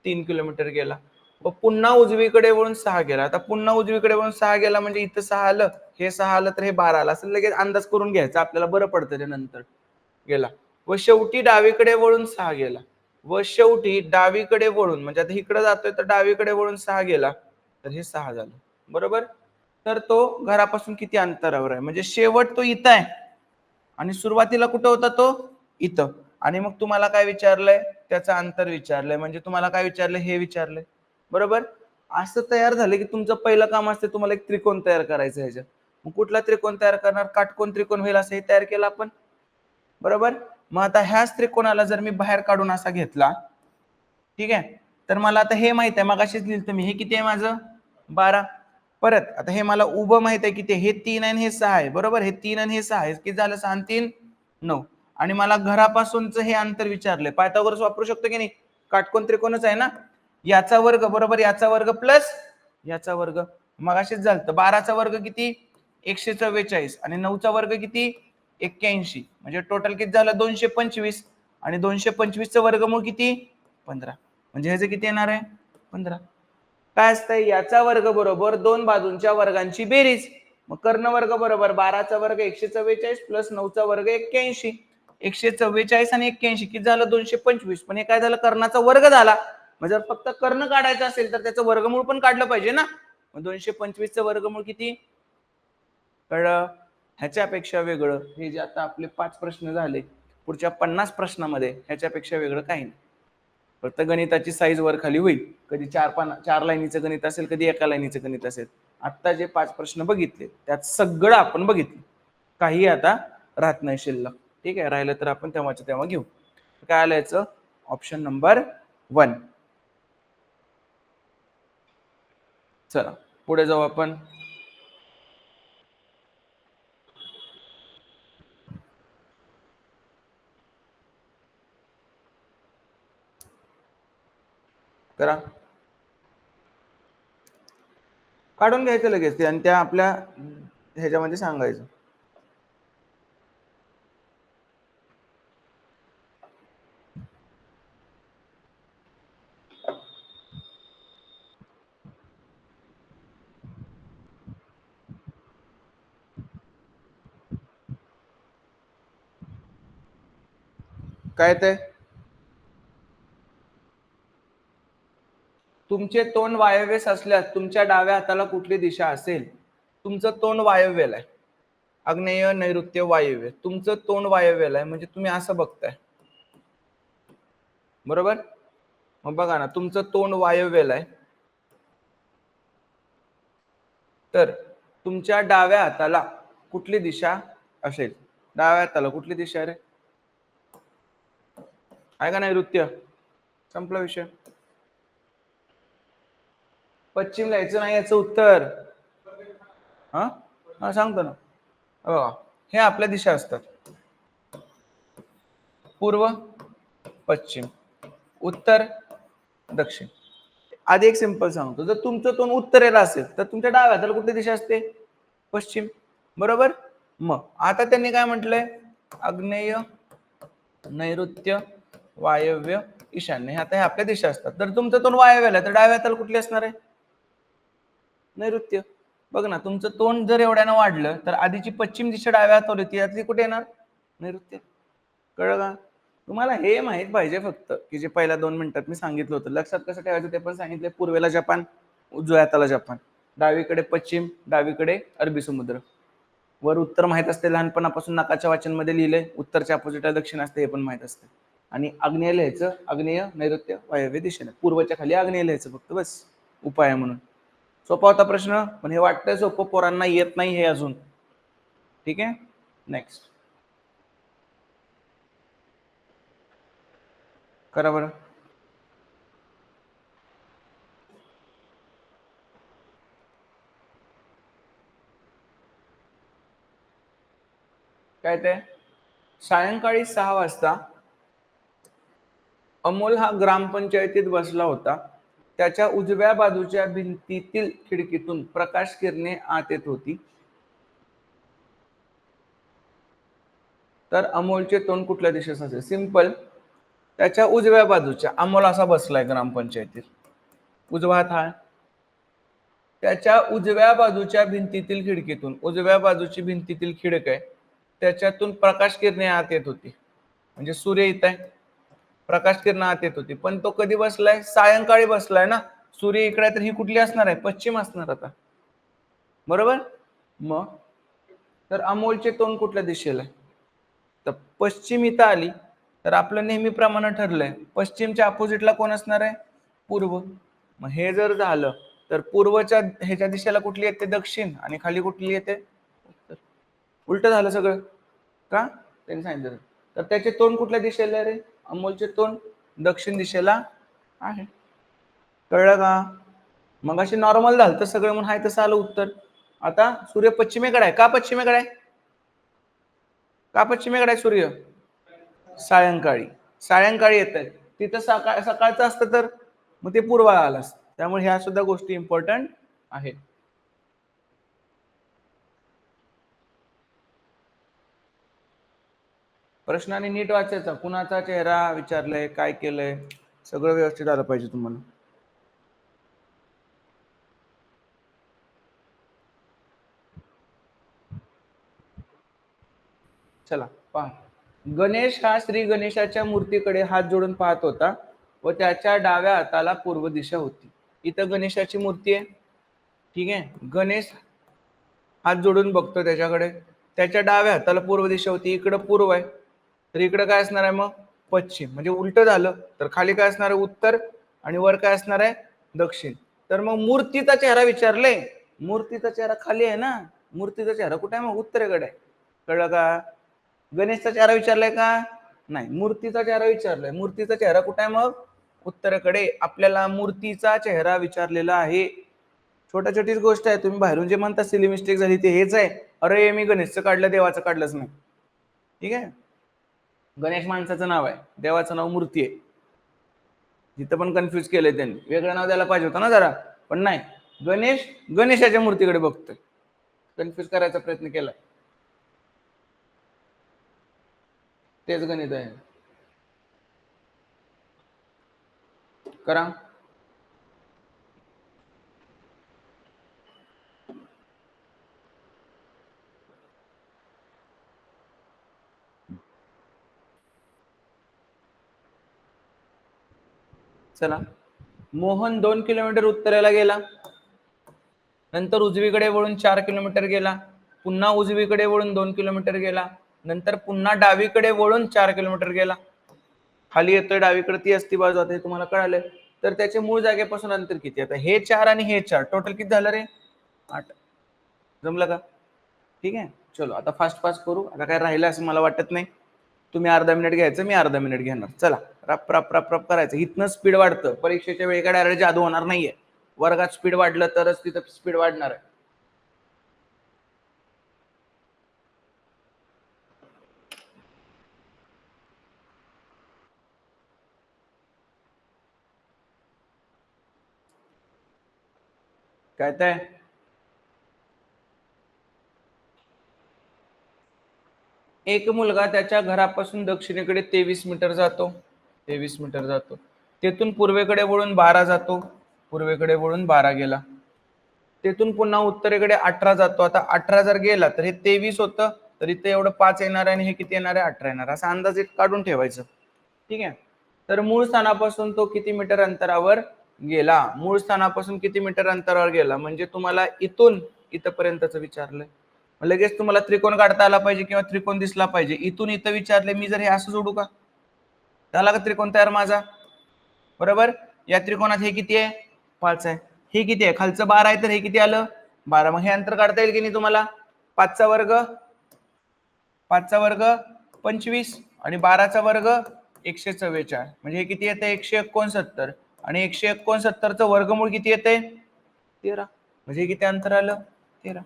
3 किलोमीटर गेला. व पुन्हा उजवीकडे वळून 6 गेला. आता पुन्हा उजवीकडे वळून 6 गेला म्हणजे इथं 6 आलं, हे 6 आलं तर हे 12 आलं, असं लगेच अंदाज करून घ्यायचा, आपल्याला बरं पडतं ते नंतर. गेला व शेवटी डावीकडे वळून 6 गेला. व शेवटी डावीकडे वळून, म्हणजे आता इकडे जातोय तर डावीकडे वळून 6 गेला, तर हे 6 झालं. बरोबर. तर तो घरापासून किती अंतरावर आहे, म्हणजे शेवट तो इथं आहे आणि सुरुवातीला कुठं होता तो, इथं. आणि मग तुम्हाला काय विचारलंय, त्याचं अंतर विचारलंय, म्हणजे तुम्हाला काय विचारलंय, हे विचारलंय. बरोबर. असं तयार झालं की तुमचं पहिलं काम असते तुम्हाला एक त्रिकोण तयार करायचं. ह्याच्यात मग कुठला त्रिकोण तयार करणार, काटकोन त्रिकोण होईल असं हे तयार केलं आपण. बरोबर. मग आता ह्याच त्रिकोणाला जर मी बाहेर काढून असा घेतला, ठीक आहे, तर मला आता हे माहित आहे, मग अशीच लिहिलं मी, हे किती आहे माझं 12. परत आता हे मला उभं माहित आहे किती, हे 3 आणि हे 6 आहे. बरोबर. हे 3 आणि हे 6 आहे, किती झालं, 6 आणि 3 9. आणि मला घरापासूनच हे अंतर विचारलंय, पायथागोरस वापरू शकतो की नाही, काटकोन त्रिकोणच आहे ना, याचा वर्ग बरोबर याचा वर्ग प्लस याचा वर्ग. मग असेच झालं, 12चा वर्ग किती 144 आणि 9चा वर्ग किती 81, म्हणजे टोटल किती झालं 225. आणि 225चं वर्गमूळ किती 15, म्हणजे ह्याचं किती येणार आहे 15. काय असतंय, याचा वर्ग बरोबर दोन बाजूंच्या वर्गांची बेरीज. मग कर्ण वर्ग बरोबर 12चा वर्ग 144 प्लस 9चा वर्ग 81. 144 आणि 81 किती झालं 225, पण हे काय झालं कर्णाचा वर्ग झाला. म्हणजे जर फक्त कर्ण काढायचं असेल तर त्याचं वर्गमूळ पण काढलं पाहिजे ना. मग 225चं वर्गमूळ किती कळलं. ह्याच्यापेक्षा वेगळं हे जे आता आपले 5 प्रश्न झाले, पुढच्या 50 प्रश्नामध्ये ह्याच्यापेक्षा वेगळं काही नाही. फक्त गणिताची साईज वर खाली होईल, कधी 4 लाईनीचं गणित असेल, कधी एका लाईनीचं गणित असेल. आता जे 5 प्रश्न बघितले त्यात सगळं आपण बघितलं, काही आता राहत नाही शिल्लक. ठीक आहे, राहिलं तर आपण तेव्हाच्या तेव्हा घेऊ. काय आलं याचं, ऑप्शन नंबर 1. चला पुढे जाऊ आपण. करा, काढून घ्यायचं लगेच ते आणि त्या आपल्या ह्याच्यामध्ये सांगायचं. काय ते, तुमचे तोंड वायव्येस असल्यास तुमच्या डाव्या हाताला कुठली दिशा असेल. तुमचं तोंड वायव्येला आहे, आग्नेय नैऋत्य वायव्य, तुमचं तोंड वायव्येला आहे म्हणजे तुम्ही असं बघताय. बरोबर. मग बघा ना, तुमचं तोंड वायव्येला आहे, तर तुमच्या डाव्या हाताला कुठली दिशा असेल. डाव्या हाताला कुठली दिशा रे, आहे का नैऋत्य, संपला विषय. पश्चिम लिहायचं नाही, याचं उत्तर. हा सांगतो ना, बघा हे आपल्या दिशा असतात, पूर्व पश्चिम उत्तर दक्षिण. आधी एक सिंपल सांगतो, जर तुमचं तोंड उत्तरेला असेल तर तुमच्या डाव्या हाताला कुठली दिशा असते, पश्चिम. बरोबर. मग आता त्यांनी काय म्हटलंय, आग्नेय नैऋत्य वायव्य ईशान्य, आता हे आपल्या दिशा असतात. तर तुमचं तोंड वायव्याला तर डाव्या हाताला कुठली असणार आहे, नैऋत्य. बघ ना, तुमचं तोंड जर एवढ्यानं वाढलं तर आधीची पश्चिम दिशा डाव्या हातावर होती, यातली कुठे येणार, नैऋत्य. कळलं का. तुम्हाला हे माहित पाहिजे फक्त की जे पहिल्या 2 मिनिटात मी सांगितलं होतं, लक्षात कसं ठेवायचं ते पण सांगितलंय. पूर्वेला जपान, उजव्या हाताला जपान, डावीकडे पश्चिम, डावीकडे अरबी समुद्र. वर उत्तर माहित असते, लहानपणापासून नाकाच्या वाचन मध्ये लिहिले, उत्तरच्या अपोजिटला दक्षिण असते, हे पण माहित असते. आणि आग्नेय लिहायचं, आग्नेय नैऋत्य वायव्य दिशेने, पूर्वच्या खाली आग्नेय लिहायचं फक्त, बस उपाय म्हणून. सोपा होता प्रश्न, पण हे वाटतंय सोपं, पोरांना येत नाही हे अजून. ठीक आहे, नेक्स्ट करा बरं. काय ते, सायंकाळी 6 वाजता अमोल हा ग्रामपंचायतीत बसला होता. त्याच्या उजव्या बाजूच्या भिंतीतील खिडकीतून प्रकाश किरणे आत येत होती. तर अमोलचे तोंड कुठल्या दिशेस असेल? सिंपल, त्याच्या उजव्या बाजूच्या, अमोल असा बसलाय ग्रामपंचायतीत, उजवा हात हा, त्याच्या उजव्या बाजूच्या भिंतीतील खिडकीतून, उजव्या बाजूची भिंतीतील खिडक आहे, त्याच्यातून प्रकाश किरणे आत येत होती, म्हणजे सूर्य येत आहे, प्रकाश किरण आत येत होती. पण तो कधी बसलाय? सायंकाळी बसलाय ना, सूर्य इकडे, तर ही कुठली असणार आहे? पश्चिम असणार आता, बरोबर. मग तर अमोलचे तोंड कुठल्या दिशेला आहे? तर पश्चिम इथं आली, तर आपलं नेहमीप्रमाणे ठरलंय पश्चिमच्या अपोजिटला कोण असणार आहे? पूर्व. मग हे जर झालं तर पूर्वच्या ह्याच्या दिशेला कुठली येते? दक्षिण, आणि खाली कुठली येते? उत्तर. उलट झालं सगळं का? त्यांनी सांगितलं. तर त्याचे तोंड कुठल्या दिशेला रे? अमोलचे तोंड दक्षिण दिशेला आहे. कळलं का? मग अशी नॉर्मल झालं तर सगळं म्हणून आहे तसं आलं उत्तर. आता सूर्य पश्चिमेकडे आहे, का पश्चिमेकडे आहे? का पश्चिमेकडे आहे सूर्य? सायंकाळी, सायंकाळी येत आहे, तिथं सकाळचं असतं तर मग ते पूर्वाला आलं असतं. त्यामुळे ह्या सुद्धा गोष्टी इम्पॉर्टंट आहेत. प्रश्नाने नीट वाचायचा, कुणाचा चेहरा विचारलाय, काय केलंय, सगळं व्यवस्थित आलं पाहिजे तुम्हाला. चला पहा. गणेश हा श्री गणेशाच्या मूर्तीकडे हात जोडून पाहत होता व त्याच्या डाव्या हाताला पूर्व दिशा होती. इथं गणेशाची मूर्ती आहे, ठीक आहे. गणेश हात जोडून बघतो त्याच्याकडे, त्याच्या डाव्या हाताला पूर्व दिशा होती, इकडं पूर्व आहे, तर इकडं काय असणार आहे मग? पश्चिम. म्हणजे उलट झालं तर खाली काय असणार आहे? उत्तर, आणि वर काय असणार आहे? दक्षिण. तर मग मूर्तीचा चेहरा विचारले, मूर्तीचा चेहरा खाली आहे ना, मूर्तीचा चेहरा कुठे आहे? मग उत्तरेकडे आहे. कळलं का? गणेशचा चेहरा विचारलाय का? नाही, मूर्तीचा चेहरा विचारलाय. मूर्तीचा चेहरा कुठे आहे? मग उत्तरेकडे. आपल्याला मूर्तीचा चेहरा विचारलेला आहे. छोट्या छोटीच गोष्ट आहे, तुम्ही बाहेरून जे म्हणता सिली मिस्टेक झाली ते हेच आहे, अरे मी गणेशचं काढलं, देवाचं काढलंच नाही. ठीक आहे, गणेश माणसाचं नाव आहे, देवाचं नाव मूर्ती आहे. जिथं पण कन्फ्युज केलंय त्यांनी, वेगळं नाव द्यायला पाहिजे होतं ना जरा, पण नाही, गणेश गणेशाच्या मूर्तीकडे बघतोय, कन्फ्युज करायचा प्रयत्न केलाय. तेच गणित आहे. करा. चला, मोहन 2 किलोमीटर उत्तरेला गेला, नंतर उजवीकडे वळून 4 किलोमीटर गेला, पुन्हा उजवीकडे वळून 2 किलोमीटर गेला, नंतर पुन्हा डावीकडे वळून 4 किलोमीटर गेला. खाली येतोय डावीकडे, ती असती बाजू, आता हे तुम्हाला कळालं. तर त्याचे मूळ जागेपासून अंतर किती? आता हे 4 आणि हे 4 टोटल किती झालं रे? 8. जमलं का? ठीक आहे, चलो आता फास्ट फास्ट करू. आता काय राहिलं असं मला वाटत नाही. तुम्ही अर्धा मिनिट घ्यायचं, मी अर्धा मिनिट घेणार. चला, रप रप रप रप करायचं. इथनं स्पीड वाढतं, परीक्षेच्या वेळी काय डायरेक्ट जादू होणार नाहीये. वर्गात स्पीड वाढलं तरच तिथं स्पीड वाढणार आहे. काय ते? एक मुलगा त्याच्या घरापासून दक्षिणेकडे 23 मीटर जातो, 23 मीटर जातो, तेथून पूर्वेकडे वळून 12 जातो, पूर्वेकडे वळून 12 गेला, तेथून पुन्हा उत्तरेकडे 18 जातो. आता 18 जर गेला तर हे 23 होतं, तर इथे एवढं 5 येणार आहे, आणि हे किती येणार आहे? 18 येणार. असा अंदाज एक काढून ठेवायचं. ठीक आहे, तर मूळ स्थानापासून तो किती मीटर अंतरावर गेला? मूळ स्थानापासून किती मीटर अंतरावर गेला म्हणजे तुम्हाला इथून इथपर्यंतच विचारलंय. लगेच तुम्हाला त्रिकोण काढता आला पाहिजे किंवा त्रिकोण दिसला पाहिजे. इथून इथं विचारले, मी जर हे असं जोडू का? झाला का त्रिकोण तयार माझा? बरोबर. या त्रिकोणात हे किती आहे? 5 आहे. हे किती आहे? खालचं 12 आहे, तर हे किती आलं? 12. मग हे अंतर काढता येईल की नाही तुम्हाला? 5चा वर्ग 25 आणि 12चा वर्ग 144. म्हणजे हे किती येते? 169. आणि 169चं वर्गमूळ किती येते? 13. म्हणजे किती अंतर आलं? 13.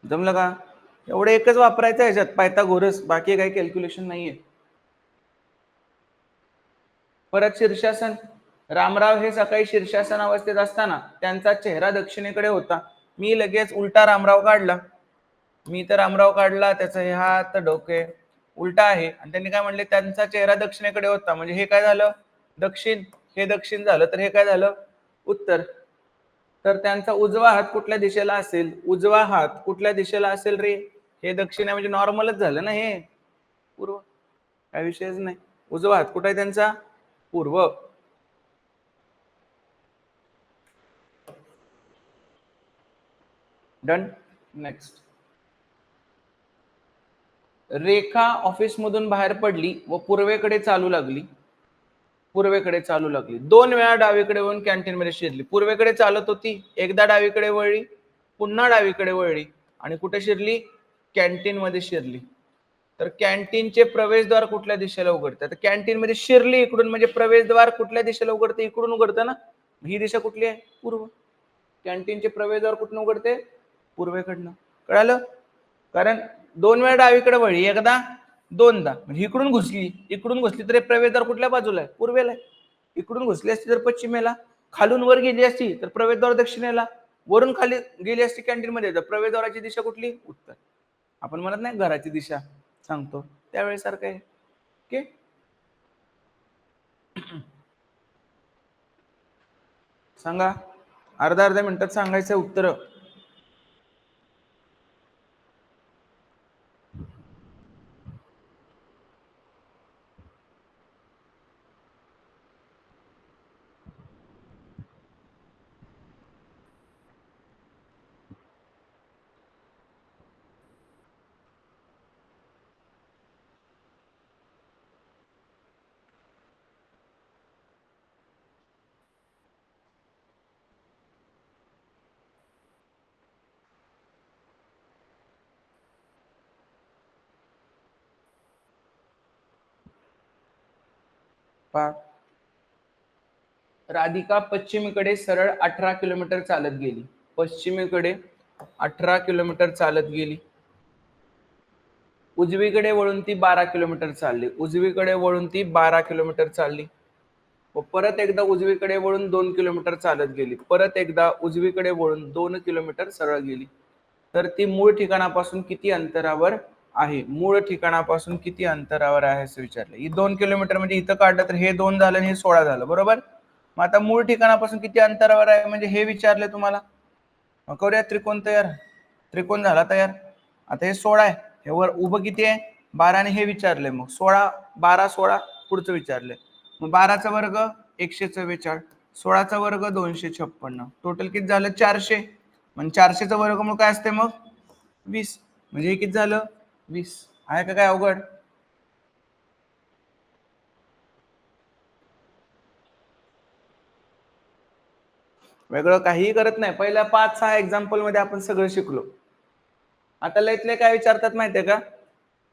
जमलं का? एवढं एकच वापरायचं ह्याच्यात, पायथागोरस. बाकी काही कॅल्क्युलेशन नाहीये. परत शीर्षासन. रामराव हे सकाळी शीर्षासन अवस्थेत असताना त्यांचा चेहरा दक्षिणेकडे होता. मी लगेच उलटा रामराव काढला. त्याचा हे हात डोके उलटा आहे आणि त्यांनी काय म्हणले? त्यांचा चेहरा दक्षिणेकडे होता. म्हणजे हे काय झालं? दक्षिण. हे दक्षिण झालं, तर हे काय झालं? उत्तर. तर त्यांचा उजवा हात कुठल्या दिशेला असेल? उजवा हात कुठल्या दिशेला असेल रे? हे दक्षिण आहे म्हणजे नॉर्मलच झालं ना हे. पूर्व. काय विषयच नाही. उजवा हात कुठे आहे त्यांचा? पूर्व. डन. नेक्स्ट. रेखा ऑफिस मधून बाहेर पडली व पूर्वेकडे चालू लागली. 2 वेळा डावीकडे वळून कॅन्टीन मध्ये शिरली. पूर्वेकडे चालत होती, एकदा डावीकडे वळली, पुन्हा डावीकडे वळली आणि कुठे शिरली? कॅन्टीन मध्ये शिरली. तर कॅन्टीनचे प्रवेशद्वार कुठल्या दिशेला उघडते? तर कॅन्टीन मध्ये शिरली इकडून, म्हणजे प्रवेशद्वार कुठल्या दिशेला उघडते? इकडून उघडतं ना. ही दिशा कुठली आहे? पूर्व. कॅन्टीनचे प्रवेशद्वार कुठून उघडते? पूर्वेकडनं. कळालं? कारण 2 वेळा डावीकडे वळली, एकदा दोनदा. म्हणजे इकडून घुसली तर प्रवेशद्वार कुठल्या बाजूला आहे? पूर्वेला आहे. इकडून घुसली असती तर पश्चिमेला. खालून वर गेली असती तर प्रवेशद्वार दक्षिणेला. वरून खाली गेली असती कॅन्टीन मध्ये तर प्रवेशद्वाराची दिशा कुठली? उत्तर. आपण म्हणत नाही घराची दिशा सांगतो त्यावेळेस सारखं आहे. ओके. सांगा. अर्ध्या मिनिटात सांगायचं उत्तर. राधिका पश्चिमेकडे सरळ 18 किलोमीटर चालत गेली. पश्चिमेकडे 18 किलोमीटर चालत गेली. उजवीकडे वळून ती 12 किलोमीटर चालली. व परत एकदा उजवीकडे वळून 2 किलोमीटर चालत गेली. परत एकदा उजवीकडे वळून 2 किलोमीटर सरळ गेली. तर ती मूळ ठिकाणापासून किती अंतरावर आहे? असं विचारलं. ही 2 किलोमीटर म्हणजे इथं काढलं तर हे 2 झालं आणि हे 16 झालं. बरोबर. मग आता मूळ ठिकाणापासून किती अंतरावर आहे म्हणजे हे विचारले तुम्हाला. करूया त्रिकोण तयार. त्रिकोण झाला तयार. आता हे 16 आहे, हे वर उभं किती आहे? 12 आणि हे विचारले. मग 16 12 16 पुढचं विचारले. मग 12चा वर्ग 144, 16चा वर्ग 256, टोटल किती झालं? 400. म्हणजे 400चा वर्गमूळ काय असते मग? 20. म्हणजे हे किती झालं? 20. आहे का काय अवघड? वेगळं काहीही करत नाही. पहिल्या 5-6 एक्झाम्पल मध्ये आपण सगळं शिकलो. आता लयतले काय विचारतात माहितीये का?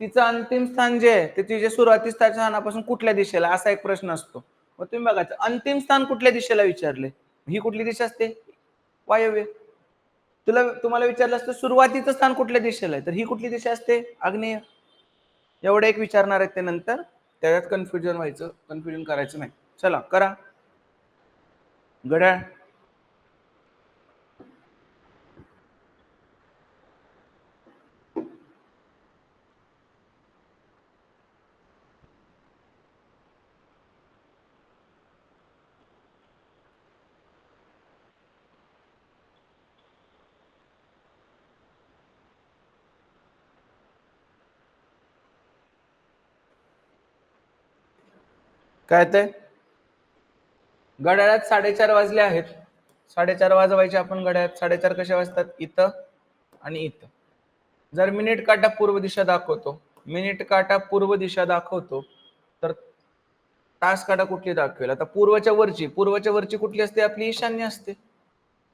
तिचं अंतिम स्थान जे आहे ते तिच्या सुरुवाती स्थानापासून कुठल्या दिशेला, असा एक प्रश्न असतो. मग तुम्ही बघायचं अंतिम स्थान कुठल्या दिशेला विचारले, ही कुठली दिशा असते? वायव्य. तुम्हाला विचारलं असतं सुरुवातीचं स्थान कुठल्या दिशेला आहे, तर ही कुठली दिशा असते? आग्नेय. एवढं एक विचारणार आहेत ते नंतर, त्याच्यात कन्फ्युजन करायचं नाही. चला करा. घड्याळ. काय ते? घड्याळात 4:30 वाजले आहेत. 4:30 वाजवायचे. आपण घड्याळात 4:30 कसे वाजतात? इथं आणि इथं. जर मिनिट काटा पूर्व दिशा दाखवतो, मिनिट काटा पूर्व दिशा दाखवतो, तर तास काटा कुठली दाखवेल? आता पूर्वच्या वरची कुठली असते? आपली ईशान्य असते.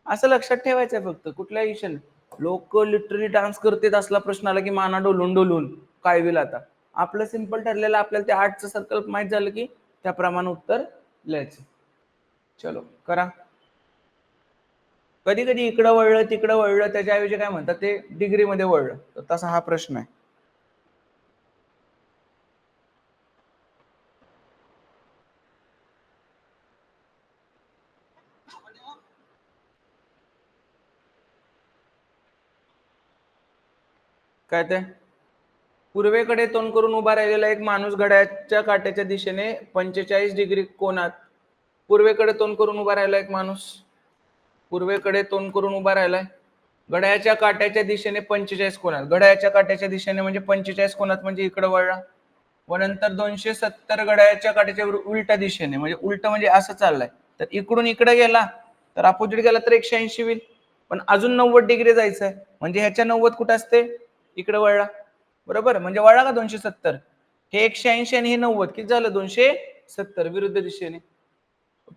असं लक्षात ठेवायचं आहे फक्त. कुठल्या ईशान्य? लोक लिटरली डान्स करतात, असला प्रश्न आला की माना डोलून डोलून काय होईल आता? आपलं सिंपल ठरलेलं, आपल्याला ते 8चं सर्कल माहित झालं की त्याप्रमाणे उत्तर लिहायचं. चलो करा. कधी कधी इकडं वळलं तिकडं वळलं, त्याच्याऐवजी काय म्हणतात ते डिग्री मध्ये वळलं, तर तसा हा प्रश्न आहे. काय ते? पूर्वेकडे तोंड करून उभा राहिलेला एक माणूस घड्याळाच्या काट्याच्या दिशेने 45 डिग्री कोनात. पूर्वेकडे तोंड करून उभा राहिला एक माणूस, पूर्वेकडे तोंड करून उभा राहिलाय, घड्याळाच्या काट्याच्या दिशेने 45 कोनात. घड्याळाच्या काट्याच्या दिशेने म्हणजे 45 कोनात, म्हणजे इकडे वळला. व नंतर 270 घड्याळाच्या काट्याच्या उलट्या दिशेने, म्हणजे उलट म्हणजे असं चाललंय, तर इकडून इकडे गेला तर अपोजिट गेला तर 180 होईल. पण अजून 90 डिग्री जायचंय, म्हणजे ह्याच्या 90 कुठं असते? इकडे वळला. बरोबर, म्हणजे वळला का 270? हे 180 आणि हे 90, किती झालं? 270 विरुद्ध दिशेने.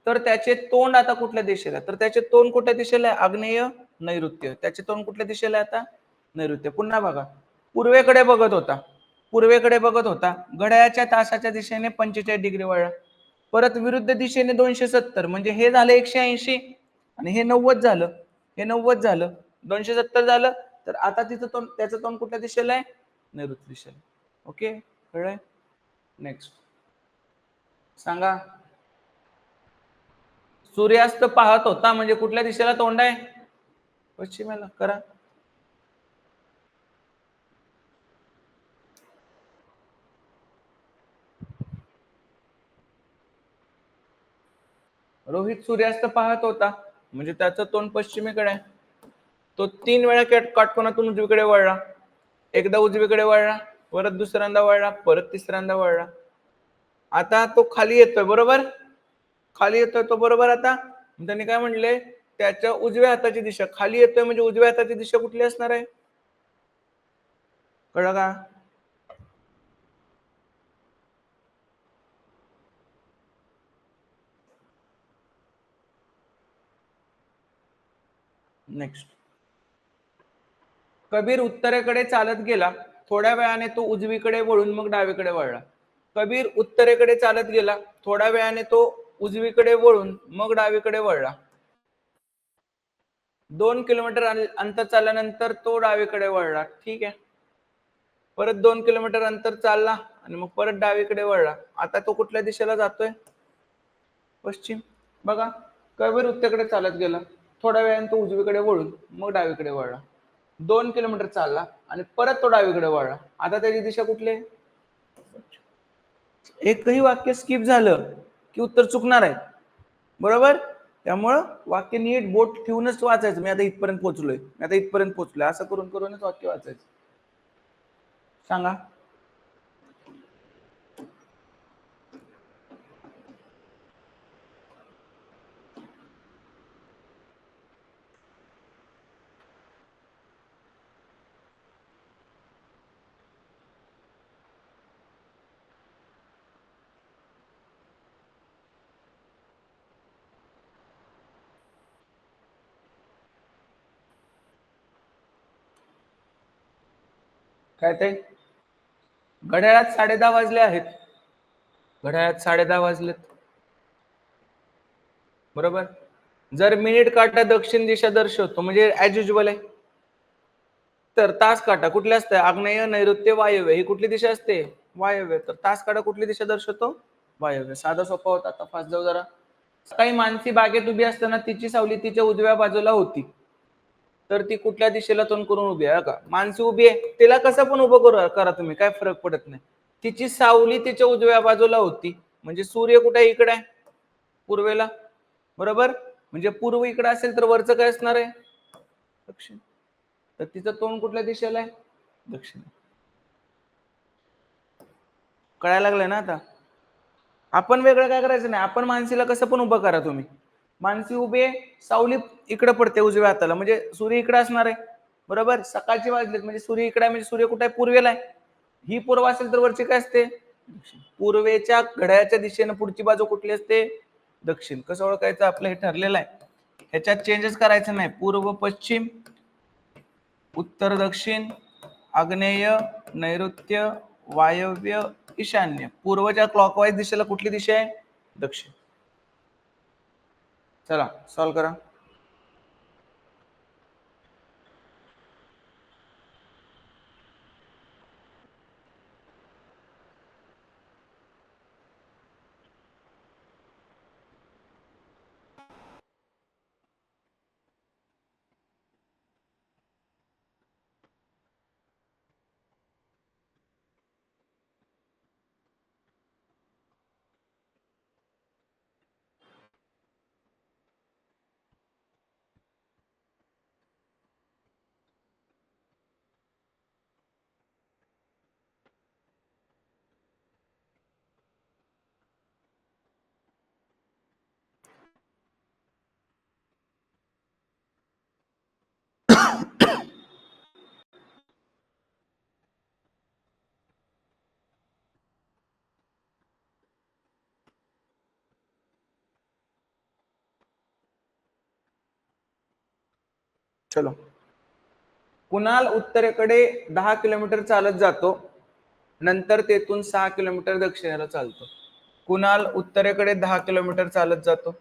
तर त्याचे तोंड आता कुठल्या दिशेला? तर त्याचे तोंड कुठल्या दिशेला आहे? आग्नेय नैऋत्य. त्याचे तोंड कुठल्या दिशेला आहे आता? नैऋत्य. पुन्हा बघा, पूर्वेकडे बघत होता, पूर्वेकडे बघत होता, घड्याळाच्या तासाच्या दिशेने 45 डिग्री वळला. परत विरुद्ध दिशेने 270, म्हणजे हे झालं 180 आणि हे 90 झालं, हे 90 झालं, 270 झालं. तर आता तिचं तोंड, त्याचं तोंड कुठल्या दिशेला आहे? नैऋत्य दिशेला. ओके, कळलंय? नेक्स्ट सांगा. सूर्यास्त पाहत होता म्हणजे कुठल्या दिशेला तोंड आहे? पश्चिमेला. करा. रोहित सूर्यास्त पाहत होता म्हणजे त्याचं तोंड पश्चिमेकडे आहे. तो 3 वेळा काटकोनातून उजवीकडे वळला, एकदा उजवीकडे वळला, परत दुसऱ्यांदा वळला, परत तिसऱ्यांदा वळला. आता तो खाली येतोय, बरोबर? खाली येतोय तो, बरोबर. आता त्यांनी काय म्हणले? त्याच्या उजव्या हाताची दिशा खाली येतोय, म्हणजे उजव्या हाताची दिशा कुठली असणार आहे? कळलं का? नेक्स्ट. कबीर उत्तरेकडे चालत गेला, थोड्या वेळाने तो उजवीकडे वळून मग डावीकडे वळला. कबीर उत्तरेकडे चालत गेला, थोड्या वेळाने तो उजवीकडे वळून मग डावीकडे वळला. 2 किलोमीटर अंतर चालल्यानंतर तो डावीकडे वळला. ठीक आहे. परत 2 किलोमीटर अंतर चालला आणि मग परत डावीकडे वळला. आता तो कुठल्या दिशेला जातोय? पश्चिम. बघा, कबीर उत्तरेकडे चालत गेला, थोड्या वेळाने तो उजवीकडे वळून मग डावीकडे वळला. 2 किलोमीटर चालला आणि परत तो डावीकडे वळला. आता त्याची दिशा कुठली आहे? एकही वाक्य स्किप झालं की उत्तर चुकणार आहे, बरोबर? त्यामुळं वाक्य नीट बोट ठेवूनच वाचायचं. मी आता इथपर्यंत पोहोचलोय, असं करून करूनच वाक्य वाचायचं. सांगा. काय ते? घड्याळात 10:30 वाजले आहेत. घड्याळात 10:30 वाजलेत, बरोबर? जर मिनिट काटा दक्षिण दिशा दर्शवतो म्हणजे ऍज युजल आहे, तर तास काटा कुठले असते? आग्नेय नैऋत्य वायव्य. ही कुठली दिशा असते? वायव्य. तर तास काटा कुठली दिशा दर्शवतो? वायव्य. साधा सोपा होता. आता फास्ट जाऊ जरा. सकाळी मानसी बागेत उभी असताना तिची सावली तिच्या उजव्या बाजूला होती, तर ती कुठल्या दिशेला तोंड करून उभी आहे? का मानसी उभी आहे, तिला कसं पण उभं करा तुम्ही, काय फरक पडत नाही. तिची सावली तिच्या उजव्या बाजूला होती, म्हणजे सूर्य कुठे आहे? इकडे आहे, पूर्वेला, बरोबर? म्हणजे पूर्व इकडे असेल तर वरचं काय असणार आहे? दक्षिण. तर तिचं तोंड कुठल्या दिशेला आहे? दक्षिण. कळायला लागलंय ना आता? आपण वेगळं काय करायचं नाही. आपण मानसीला कसं पण उभं करा तुम्ही. मानसी उभी आहे, सावली इकडे पडते उजव्या हाताला, म्हणजे सूर्य इकडे असणार आहे, बरोबर? सकाळची वाजलेत म्हणजे सूर्य इकडे आहे, म्हणजे सूर्य कुठे आहे? पूर्वेला आहे. ही पूर्व असेल तर वरची काय असते दक्षिण. पूर्वेच्या घड्याळाच्या दिशेनं पुढची बाजू कुठली असते दक्षिण. कसं ओळखायचं आपलं हे ठरलेलं आहे, ह्याच्यात चेंजेस करायचं नाही. पूर्व पश्चिम, उत्तर दक्षिण, आग्नेय, नैऋत्य, वायव्य, ईशान्य. पूर्वच्या क्लॉकवाईज दिशेला कुठली दिशा आहे दक्षिण. चला सॉल्व करा. चलो, कुणाल उत्तरेकडे 10 किलोमीटर चालत जातो, नंतर तेथून 6 किलोमीटर दक्षिणेला चालतो. कुणाल उत्तरेकडे 10 किलोमीटर चालत जातो,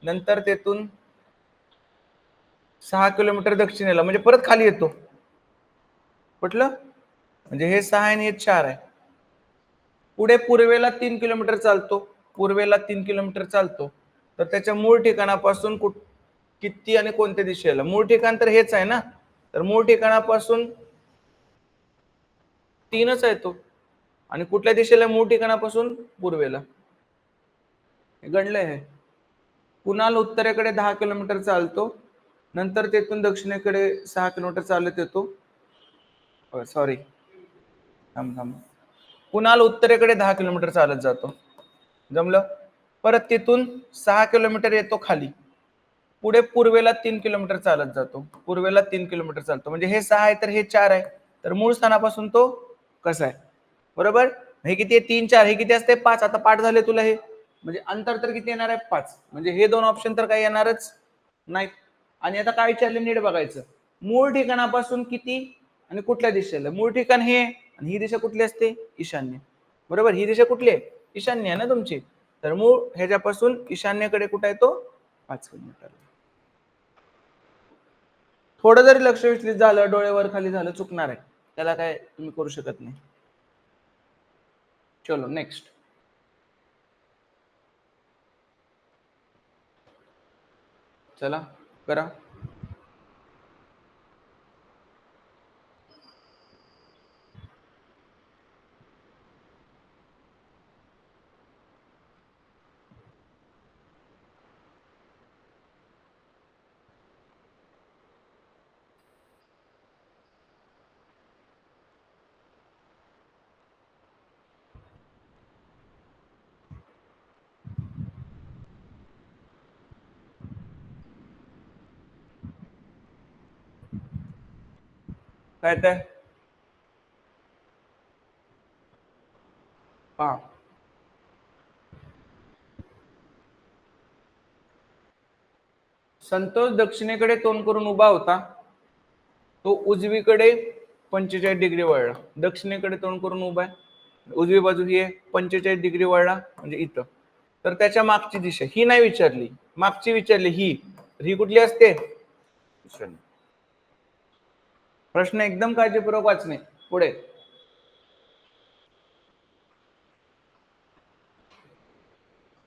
नंतर तेथून 6 किलोमीटर दक्षिणेला म्हणजे परत खाली येतो. पटलं? म्हणजे हे 6 आणि हे 4 आहे. पुढे पूर्वेला 3 किलोमीटर चालतो, पूर्वेला 3 किलोमीटर चालतो, तर त्याच्या मूळ ठिकाणापासून किती आणि कोणत्या दिशेला? मूळ ठिकाण तर हेच आहे ना, तर मूळ ठिकाणापासून 3च आहे तो. आणि कुठल्या दिशेला? मूळ ठिकाणापासून पूर्वेला. गणलंय हे. कुणाल उत्तरेकडे 10 किलोमीटर चालतो, नंतर तेथून दक्षिणेकडे 6 किलोमीटर चालत येतो. सॉरी, कुणाल उत्तरेकडे 10 किलोमीटर चालत जातो, जमलं. परत तिथून 6 किलोमीटर येतो खाली, पुढे पूर्वेला 3 किलोमीटर चालत जातो, पूर्वेला 3 किलोमीटर चालतो. म्हणजे हे 6 आहे तर हे 4 आहे, तर मूळ स्थानापासून तो कसा आहे, बरोबर. हे किती आहे? 3 4. हे किती असते? 5. आता पाठ झाले तुला हे. म्हणजे अंतर तर किती येणार आहे? 5. म्हणजे हे दोन ऑप्शन तर काही येणारच नाहीत. आणि आता काय विचारले नीट बघायचं, मूळ ठिकाणापासून किती आणि कुठल्या दिशेला? मूळ ठिकाण हे आणि ही दिशा कुठली असते? ईशान्य, बरोबर. ही दिशा कुठली आहे? ईशान्य आहे ना तुमची. तर मूळ ह्याच्यापासून ईशान्येकडे कुठे आहे तो? 5 किलोमीटर. थोडं जरी लक्ष विचलित झालं, डोळे वर खाली झालं, चुकणार आहे, त्याला काय तुम्ही करू शकत नाही. चलो नेक्स्ट. चला करा. काय ते पहा, संतोष दक्षिणेकडे तोंड करून उभा होता, तो उजवीकडे 45 डिग्री वळला. दक्षिणेकडे तोंड करून उभा आहे, उजवी बाजू ही आहे, 45 डिग्री वळला म्हणजे इथं. तर त्याच्या मागची दिशा ही नाही विचारली, मागची विचारली ही, ही कुठली असते? प्रश्न एकदम काळजीपूर्वक वाचणे. पुढे,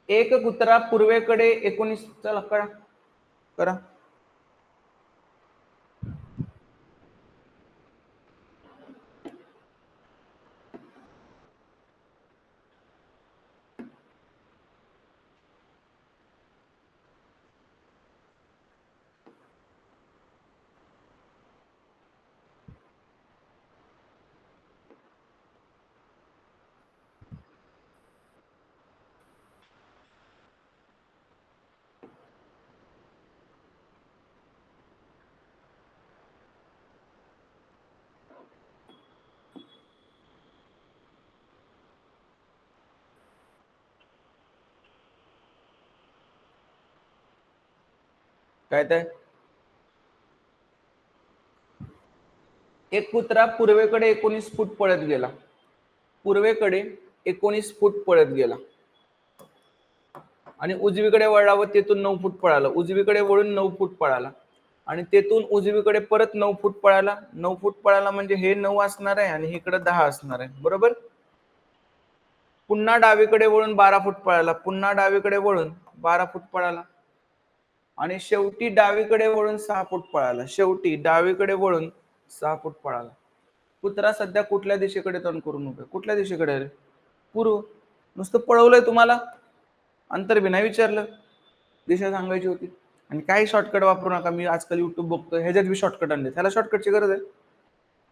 एक कुत्रा पूर्वेकडे 19. चला करा करा. काय ते? एक कुत्रा पूर्वेकडे 19 फूट पळत गेला. पूर्वेकडे 19 फूट पळत गेला आणि उजवीकडे वळला व तेथून 9 फूट पळाला. उजवीकडे वळून 9 फूट पळाला आणि तेथून उजवीकडे परत 9 फूट पळाला. 9 फूट पळाला म्हणजे हे 9 असणार आहे आणि इकडे 10 असणार आहे, बरोबर. पुन्हा डावीकडे वळून 12 फूट पळाला. पुन्हा डावीकडे वळून 12 फूट पळाला आणि शेवटी डावीकडे वळून 6 फूट पळाला. शेवटी डावीकडे वळून 6 फूट पळाला. कुत्रा सध्या कुठल्या दिशेकडे तोंड करून उभे? कुठल्या दिशेकडे रे? पूर्व. नुसतं पळवलंय तुम्हाला, अंतर बी नाही विचारलं, दिशा सांगायची होती. आणि काही शॉर्टकट वापरू नका. मी आजकाल युट्यूब बघतोय, ह्याच्यात बी शॉर्टकट आणले. त्याला शॉर्टकटची गरज आहे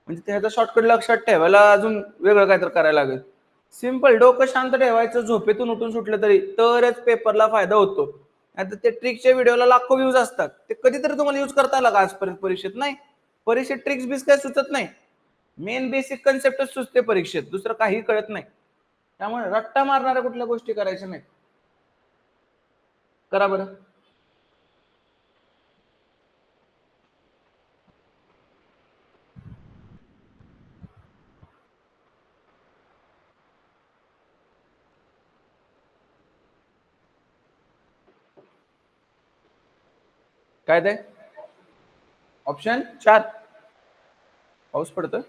म्हणजे ह्याचा शॉर्टकट लक्षात ठेवायला अजून वेगळं काहीतरी करायला लागेल. सिंपल, डोकं शांत ठेवायचं, झोपेतून उठून सुटलं तरी तरच पेपरला फायदा होतो. आता ते ट्रिकच्या व्हिडिओला लाखो व्ह्यूज असतात, ते कधीतरी तुम्हाला यूज करता आला का आजपर्यंत परीक्षेत? नाही. परीक्षेत ट्रिक्स बीस काय सुचत नाही, मेन बेसिक कन्सेप्टच सुचते परीक्षेत, दुसरं काही कळत नाही. त्यामुळे रट्टा मारणाऱ्या कुठल्या गोष्टी करायच्या नाही. करा बरं. काय ते? ऑप्शन 4. पाऊस पडतोय.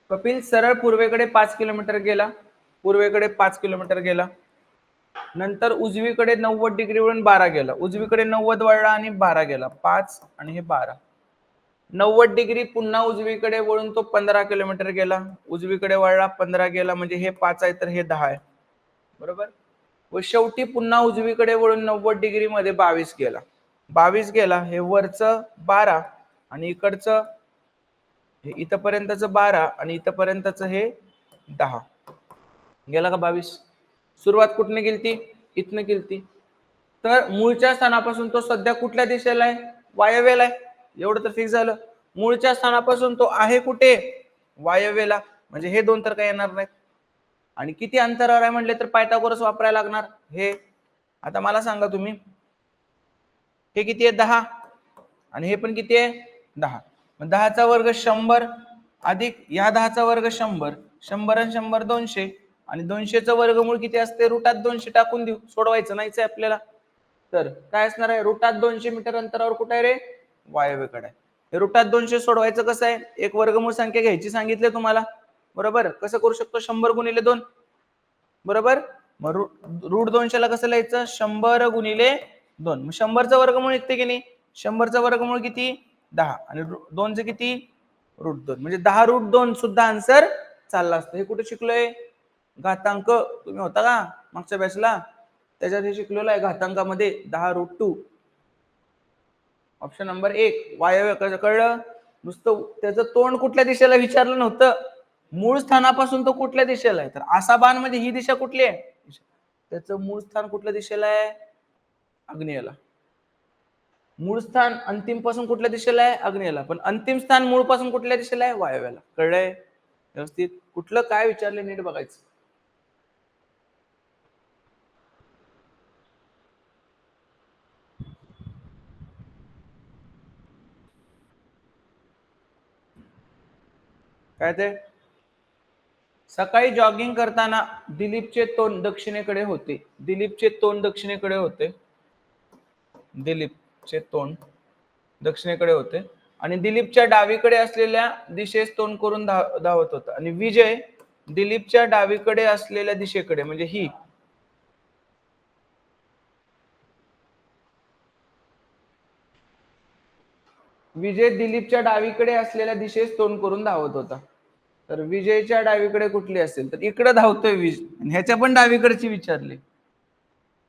कपिल सरळ पूर्वेकडे 5 किलोमीटर गेला. पूर्वेकडे 5 किलोमीटर गेला. नंतर उजवीकडे 90 डिग्री वरून 12 गेला. उजवीकडे 90 वळला आणि 12 गेला. 5 आणि हे 12. 90 डिग्री पुन्हा उजवीकडे वळून तो 15 किलोमीटर गेला. उजवीकडे वळला, 15 गेला, म्हणजे हे 5 आहे तर हे 10 आहे, बरोबर. व शेवटी पुन्हा उजवीकडे वळून 90 डिग्री मध्ये 22 गेला. 22 गेला, हे वरचं 12 आणि इकडचं हे इथपर्यंतचं 12 आणि इथपर्यंतचं हे 10. गेला का 22? सुरुवात कुठने केली? इथनं केली. तर मूळच्या स्थानापासून तो सध्या कुठल्या दिशेला आहे? वायव्येला आहे. एवढं तर फिक्स झालं. मूळच्या स्थानापासून तो आहे कुठे? वायव्येला. म्हणजे हे दोन तर काही येणार नाहीत. आणि किती अंतरावर आहे म्हटले तर पायथागोरस वापरायला लागणार. हे आता मला सांगा तुम्ही, हे किती आहे? 10 आणि हे पण किती आहे? 10. मग 10चा वर्ग 100 अधिक या 10चा वर्ग 100, 100 आणि 100 200 आणि 200चं वर्गमूळ किती असते? रुटात 200 टाकून देऊ. सोडवायचं नाहीच आहे आपल्याला. तर काय असणार आहे? रुटात 200 मीटर अंतरावर कुठे आहे रे? वायव्येकडे आहे. हे रुटात 200 सोडवायचं कसं आहे? एक वर्गमूळ संख्या घ्यायची सांगितले तुम्हाला, बरोबर. कसं करू शकतो? 100 गुणिले 2, बरोबर. मग रूट 200 ला कसं लिहायचं? 100 गुणिले 2. मग 100चं वर्गमूळ येते की नाही? 100चं वर्गमूळ किती? 10 आणि 2चं किती? रूट 2. म्हणजे 10 रूट 2 सुद्धा आन्सर चालला असतं. हे कुठे शिकलोय? घातांक. तुम्ही होता का मागच्या बॅचला? त्याच्यात हे शिकलेलं आहे घातांकामध्ये 10 रूट 2. ऑप्शन नंबर 1 वायव्य. कसं कळलं? नुसतं त्याचं तोंड कुठल्या दिशेला विचारलं नव्हतं, मूळ स्थानापासून तो कुठल्या दिशेला आहे. तर असा बाण म्हणजे ही दिशा कुठली आहे? त्याचं मूळ स्थान कुठल्या दिशेला आहे? आग्नेयला. मूळ स्थान अंतिम पासून कुठल्या दिशेला आहे? आग्नेयला. पण अंतिम स्थान मूळ पासून कुठल्या दिशेला आहे? वायव्याला. कळलंय व्यवस्थित? कुठलं काय विचारले नीट बघायचं. काय ते? सकाळी जॉगिंग करताना दिलीपचे तोंड दक्षिणेकडे होते. दिलीपचे तोंड दक्षिणेकडे होते. दिलीपचे तोंड दक्षिणेकडे होते आणि दिलीपच्या डावीकडे असलेल्या दिशेस तोंड करून धावत होता. आणि विजय दिलीपच्या डावीकडे असलेल्या दिशेकडे, म्हणजे ही विजय दिलीपच्या डावीकडे असलेल्या दिशेस तोंड करून धावत होता. तर विजयच्या डावीकडे कुठली असेल? तर इकडे धावतोय विजय, ह्याच्या पण डावीकडची विचारली.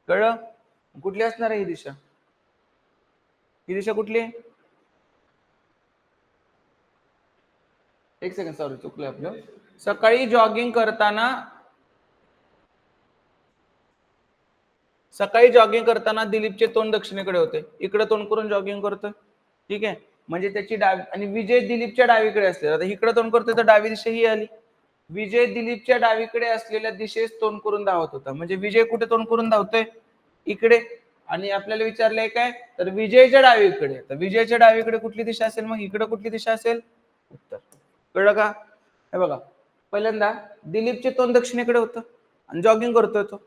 कळलं? कुठली असणार आहे ही दिशा? ही दिशा कुठली आहे? एक सेकंड, सॉरी चुकलं आपलं. सकाळी जॉगिंग करताना दिलीपचे तोंड दक्षिणेकडे होते. इकडे तोंड करून जॉगिंग करतोय, ठीक आहे. म्हणजे त्याची डावी, आणि विजय दिलीपच्या डावीकडे असले, आता इकडे तोंड करतोय तर डावी दिशा ही आली. विजय दिलीपच्या डावीकडे असलेल्या दिशेस तोंड करून धावत होता. म्हणजे विजय कुठे तोंड करून धावतोय? इकडे. आणि आपल्याला विचारलंय काय, तर विजयच्या डावीकडे. तर विजयच्या डावीकडे कुठली दिशा असेल, मग इकडे कुठली दिशा असेल, उत्तर. कळलं का? हे बघा, पहिल्यांदा दिलीपचे तोंड दक्षिणेकडे होतं आणि जॉगिंग करतोय तो,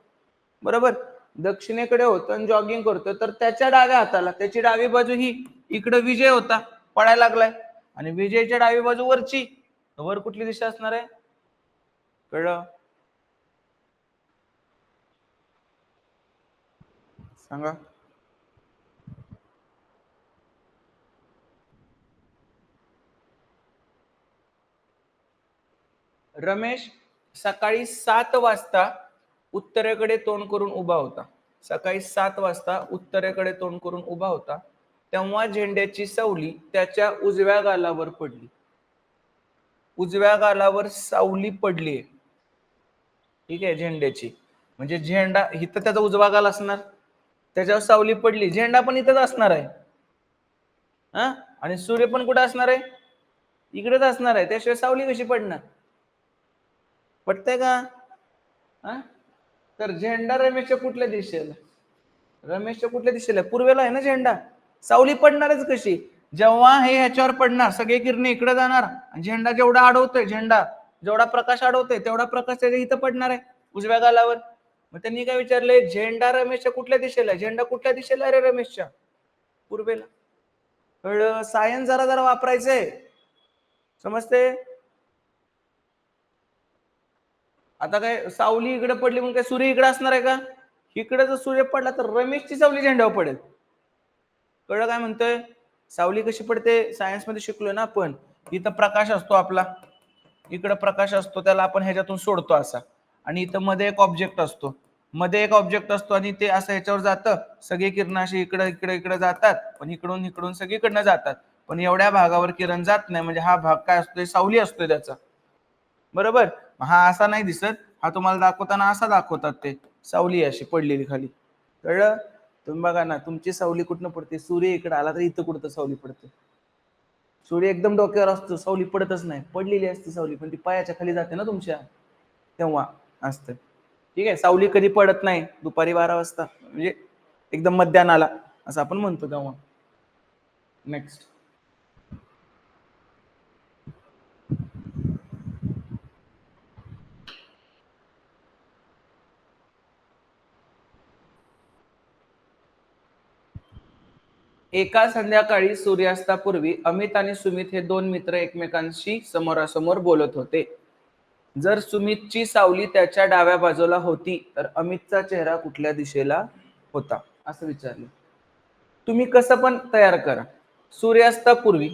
बरोबर. दक्षिणेकडे होतं आणि जॉगिंग करतोय, तर त्याच्या डाव्या हाताला, त्याची डावी बाजू ही, इकडे विजय होता, पडायला लागलाय, आणि विजयच्या डावी बाजू वरची, वर कुठली दिशा असणार आहे, कळलं? सांगा. रमेश सकाळी 7 वाजता उत्तरेकडे तोंड करून उभा होता. सकाळी 7 वाजता उत्तरेकडे तोंड करून उभा होता, तेव्हा झेंड्याची सावली त्याच्या उजव्या गालावर पडली. उजव्या गालावर सावली पडली, ठीक आहे, झेंड्याची. म्हणजे झेंडा इथं त्याचा उजवा गाल असणार, त्याच्यावर सावली पडली, झेंडा पण इथंच असणार आहे. हा, आणि सूर्य पण कुठे असणार आहे, इकडेच असणार आहे, त्याशिवाय सावली कशी पडणार? पटतंय का? हा, तर झेंडा रमेशच्या कुठल्या दिशेला, रमेशच्या कुठल्या दिशेला, पूर्वेला आहे ना झेंडा, सावली पडणारच कशी, जेव्हा हे ह्याच्यावर पडणार, सगळे किरणे इकडे जाणार, झेंडा जेवढा अडवतोय, झेंडा जेवढा प्रकाश अडवतोय तेवढा प्रकाश त्याच्या इथं पडणार आहे, उजव्या गालावर. मग त्यांनी काय विचारलंय, झेंडा रमेशच्या कुठल्या दिशेला, झेंडा कुठल्या दिशेला आहे रे रमेशच्या, पूर्वेला. कळलं? सायन्स जरा जरा वापरायचंय, समजते? आता काय सावली इकडे पडली म्हणून काय सूर्य इकडे असणार आहे का, इकडे जर सूर्य पडला तर रमेशची सावली झेंड्यावर पडेल. कळलं काय म्हणतोय? सावली कशी पडते सायन्स मध्ये शिकलोय ना आपण, इथं प्रकाश असतो आपला, इकडे प्रकाश असतो, त्याला आपण ह्याच्यातून सोडतो असा, आणि इथं मध्ये एक ऑब्जेक्ट असतो, मध्ये एक ऑब्जेक्ट असतो, आणि ते असं ह्याच्यावर जातं, सगळे किरण अशी इकडे इकडे इकडे जातात, पण इकडून इकडून सगळीकडनं जातात, पण एवढ्या भागावर किरण जात नाही, म्हणजे हा भाग काय असतोय, सावली असतोय त्याचा, बरोबर. हा असा नाही दिसत, हा तुम्हाला दाखवताना असा दाखवतात, ते सावली अशी पडलेली खाली. कळलं? तुम्ही बघा ना, तुमची सावली कुठनं पडते, सूर्य इकडे आला तर इथं कुठं सावली पडते, सूर्य एकदम डोक्यावर असतो, सावली पडतच नाही, पडलेली असते सावली, पण ती पायाच्या खाली जाते ना तुमच्या, तेव्हा असते. ठीक आहे, सावली कधी पडत नाही दुपारी 12 वाजता, म्हणजे एकदम मध्यान्हाला असं आपण म्हणतो तेव्हा. नेक्स्ट. एका संध्याकाळी सूर्यास्तापूर्वी अमित आणि सुमित हे दोन मित्र एकमेकांशी समोरासमोर बोलत होते. जर सुमितची सावली त्याच्या डाव्या बाजूला होती तर अमितचा चेहरा कुठल्या दिशेला होता, असं विचारलं. तुम्ही कसं पण तयार करा. सूर्यास्तापूर्वी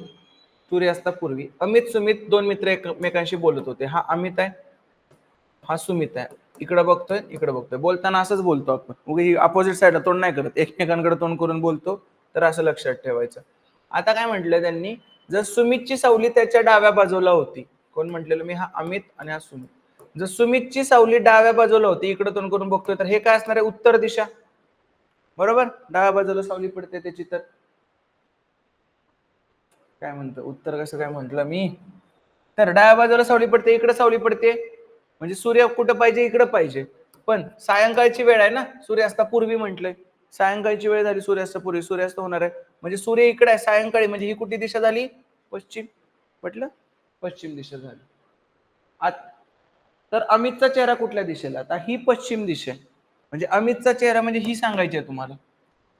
सूर्यास्तापूर्वी अमित सुमित दोन मित्र एकमेकांशी बोलत होते. हा अमित आहे, हा सुमित आहे, इकडे बघतोय इकडे बघतोय, बोलताना असंच बोलतो आपण, उगी अपोजिट साईडला तोंड नाही करत, एकमेकांकडे तोंड करून बोलतो, तर असं लक्षात ठेवायचं. आता काय म्हटलं त्यांनी, जर सुमितची सावली त्याच्या डाव्या बाजूला होती, कोण म्हटलेलं मी, हा अमित आणि हा सुमित. जर सुमितची सावली डाव्या बाजूला होती, इकडे तोंड करून बघतोय, तर हे काय असणार आहे, उत्तर दिशा, बरोबर. डाव्या बाजूला सावली पडते त्याची, तर काय म्हणतो उत्तर, कसं काय म्हंटल मी, तर डाव्या बाजूला सावली पडते, इकडे सावली पडते, म्हणजे सूर्य कुठं पाहिजे, इकडे पाहिजे, पण सायंकाळची वेळ आहे ना, सूर्यास्तापूर्वी म्हटलंय, सायंकाळची वेळ झाली, सूर्यास्तापूर्वी सूर्यास्त होणार आहे, म्हणजे सूर्य इकडे आहे सायंकाळी, म्हणजे ही कुठली दिशा झाली, पश्चिम, म्हटलं पश्चिम दिशा झाली. तर अमितचा चेहरा कुठल्या दिशेला, आता ही पश्चिम दिशा, म्हणजे अमितचा चेहरा म्हणजे ही सांगायची आहे तुम्हाला,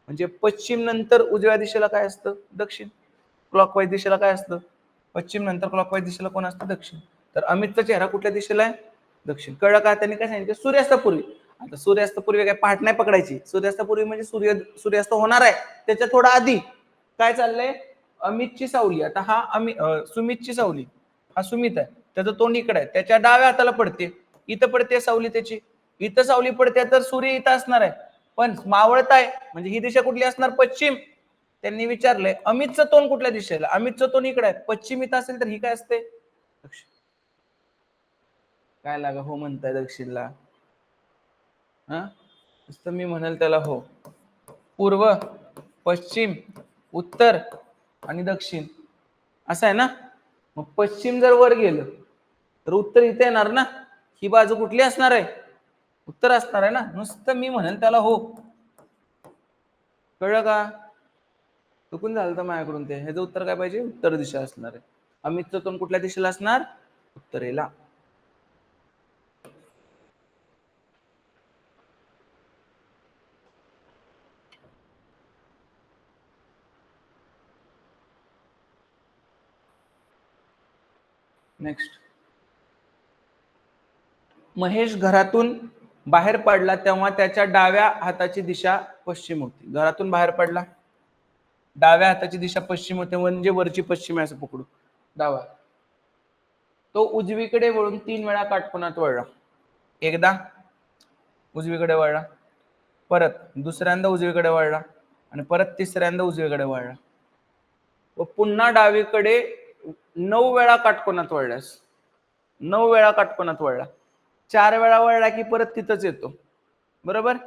म्हणजे पश्चिम नंतर उजव्या दिशेला काय असतं, दक्षिण. क्लॉकवाईज दिशेला काय असतं, पश्चिम नंतर क्लॉकवाईज दिशेला कोण असतं, दक्षिण. तर अमितचा चेहरा कुठल्या दिशेला आहे, दक्षिण. कळलं का? त्यांनी काय सांगितलं, सूर्यास्तापूर्वी. आता सूर्यास्तापूर्वी काय पहाट नाही पकडायची, सूर्यास्तापूर्वी म्हणजे सूर्यास्त होणार आहे त्याच्या थोडा आधी काय चाललंय, अमितची सावली, आता हा सुमितची सावली, हा सुमित आहे, त्याचं तोंड इकडे आहे, त्याच्या डाव्या हाताला पडते, इथं पडते सावली त्याची, इथं सावली पडते, तर सूर्य इथं असणार आहे, पण मावळत आहे, म्हणजे ही दिशा कुठली असणार, पश्चिम. त्यांनी विचारलंय अमितचं तोंड कुठल्या दिशेला, अमितचं तोंड इकडे आहे, पश्चिम इथं असेल तर ही काय असते, दक्षिण. काय लागा हो म्हणताय दक्षिणला, हा नुसतं मी म्हणाल त्याला हो. पूर्व, पश्चिम, उत्तर आणि दक्षिण असं आहे ना. मग पश्चिम जर वर गेलं तर उत्तर इथे येणार ना, ही बाजू कुठली असणार आहे, उत्तर असणार आहे ना, नुसतं मी म्हणेल त्याला हो. कळलं का? चुकून झालं तर माझ्याकडून ते. ह्याचं उत्तर काय पाहिजे? उत्तर दिशा असणार आहे. अमितचं तोंड कुठल्या दिशेला असणार? उत्तरेला. नेक्स्ट. महेश घरातून बाहेर पडला तेव्हा त्याच्या डाव्या हाताची दिशा पश्चिम होती. घरातून बाहेर पडला, डाव्या हाताची दिशा पश्चिम होते, म्हणजे वरची पश्चिम आहे असं पकडू. डावा. तो उजवीकडे वळून 3 वेळा काटकोनात वळला. एकदा उजवीकडे वळला, परत दुसऱ्यांदा उजवीकडे वळला आणि परत तिसऱ्यांदा उजवीकडे वळला व पुन्हा डावीकडे 9 वेळा काटकोनात वळल्यास. 9 वेळा काटकोनात वळला. 4 वेळा वळला की परत तिथंच येतो. बरोबर?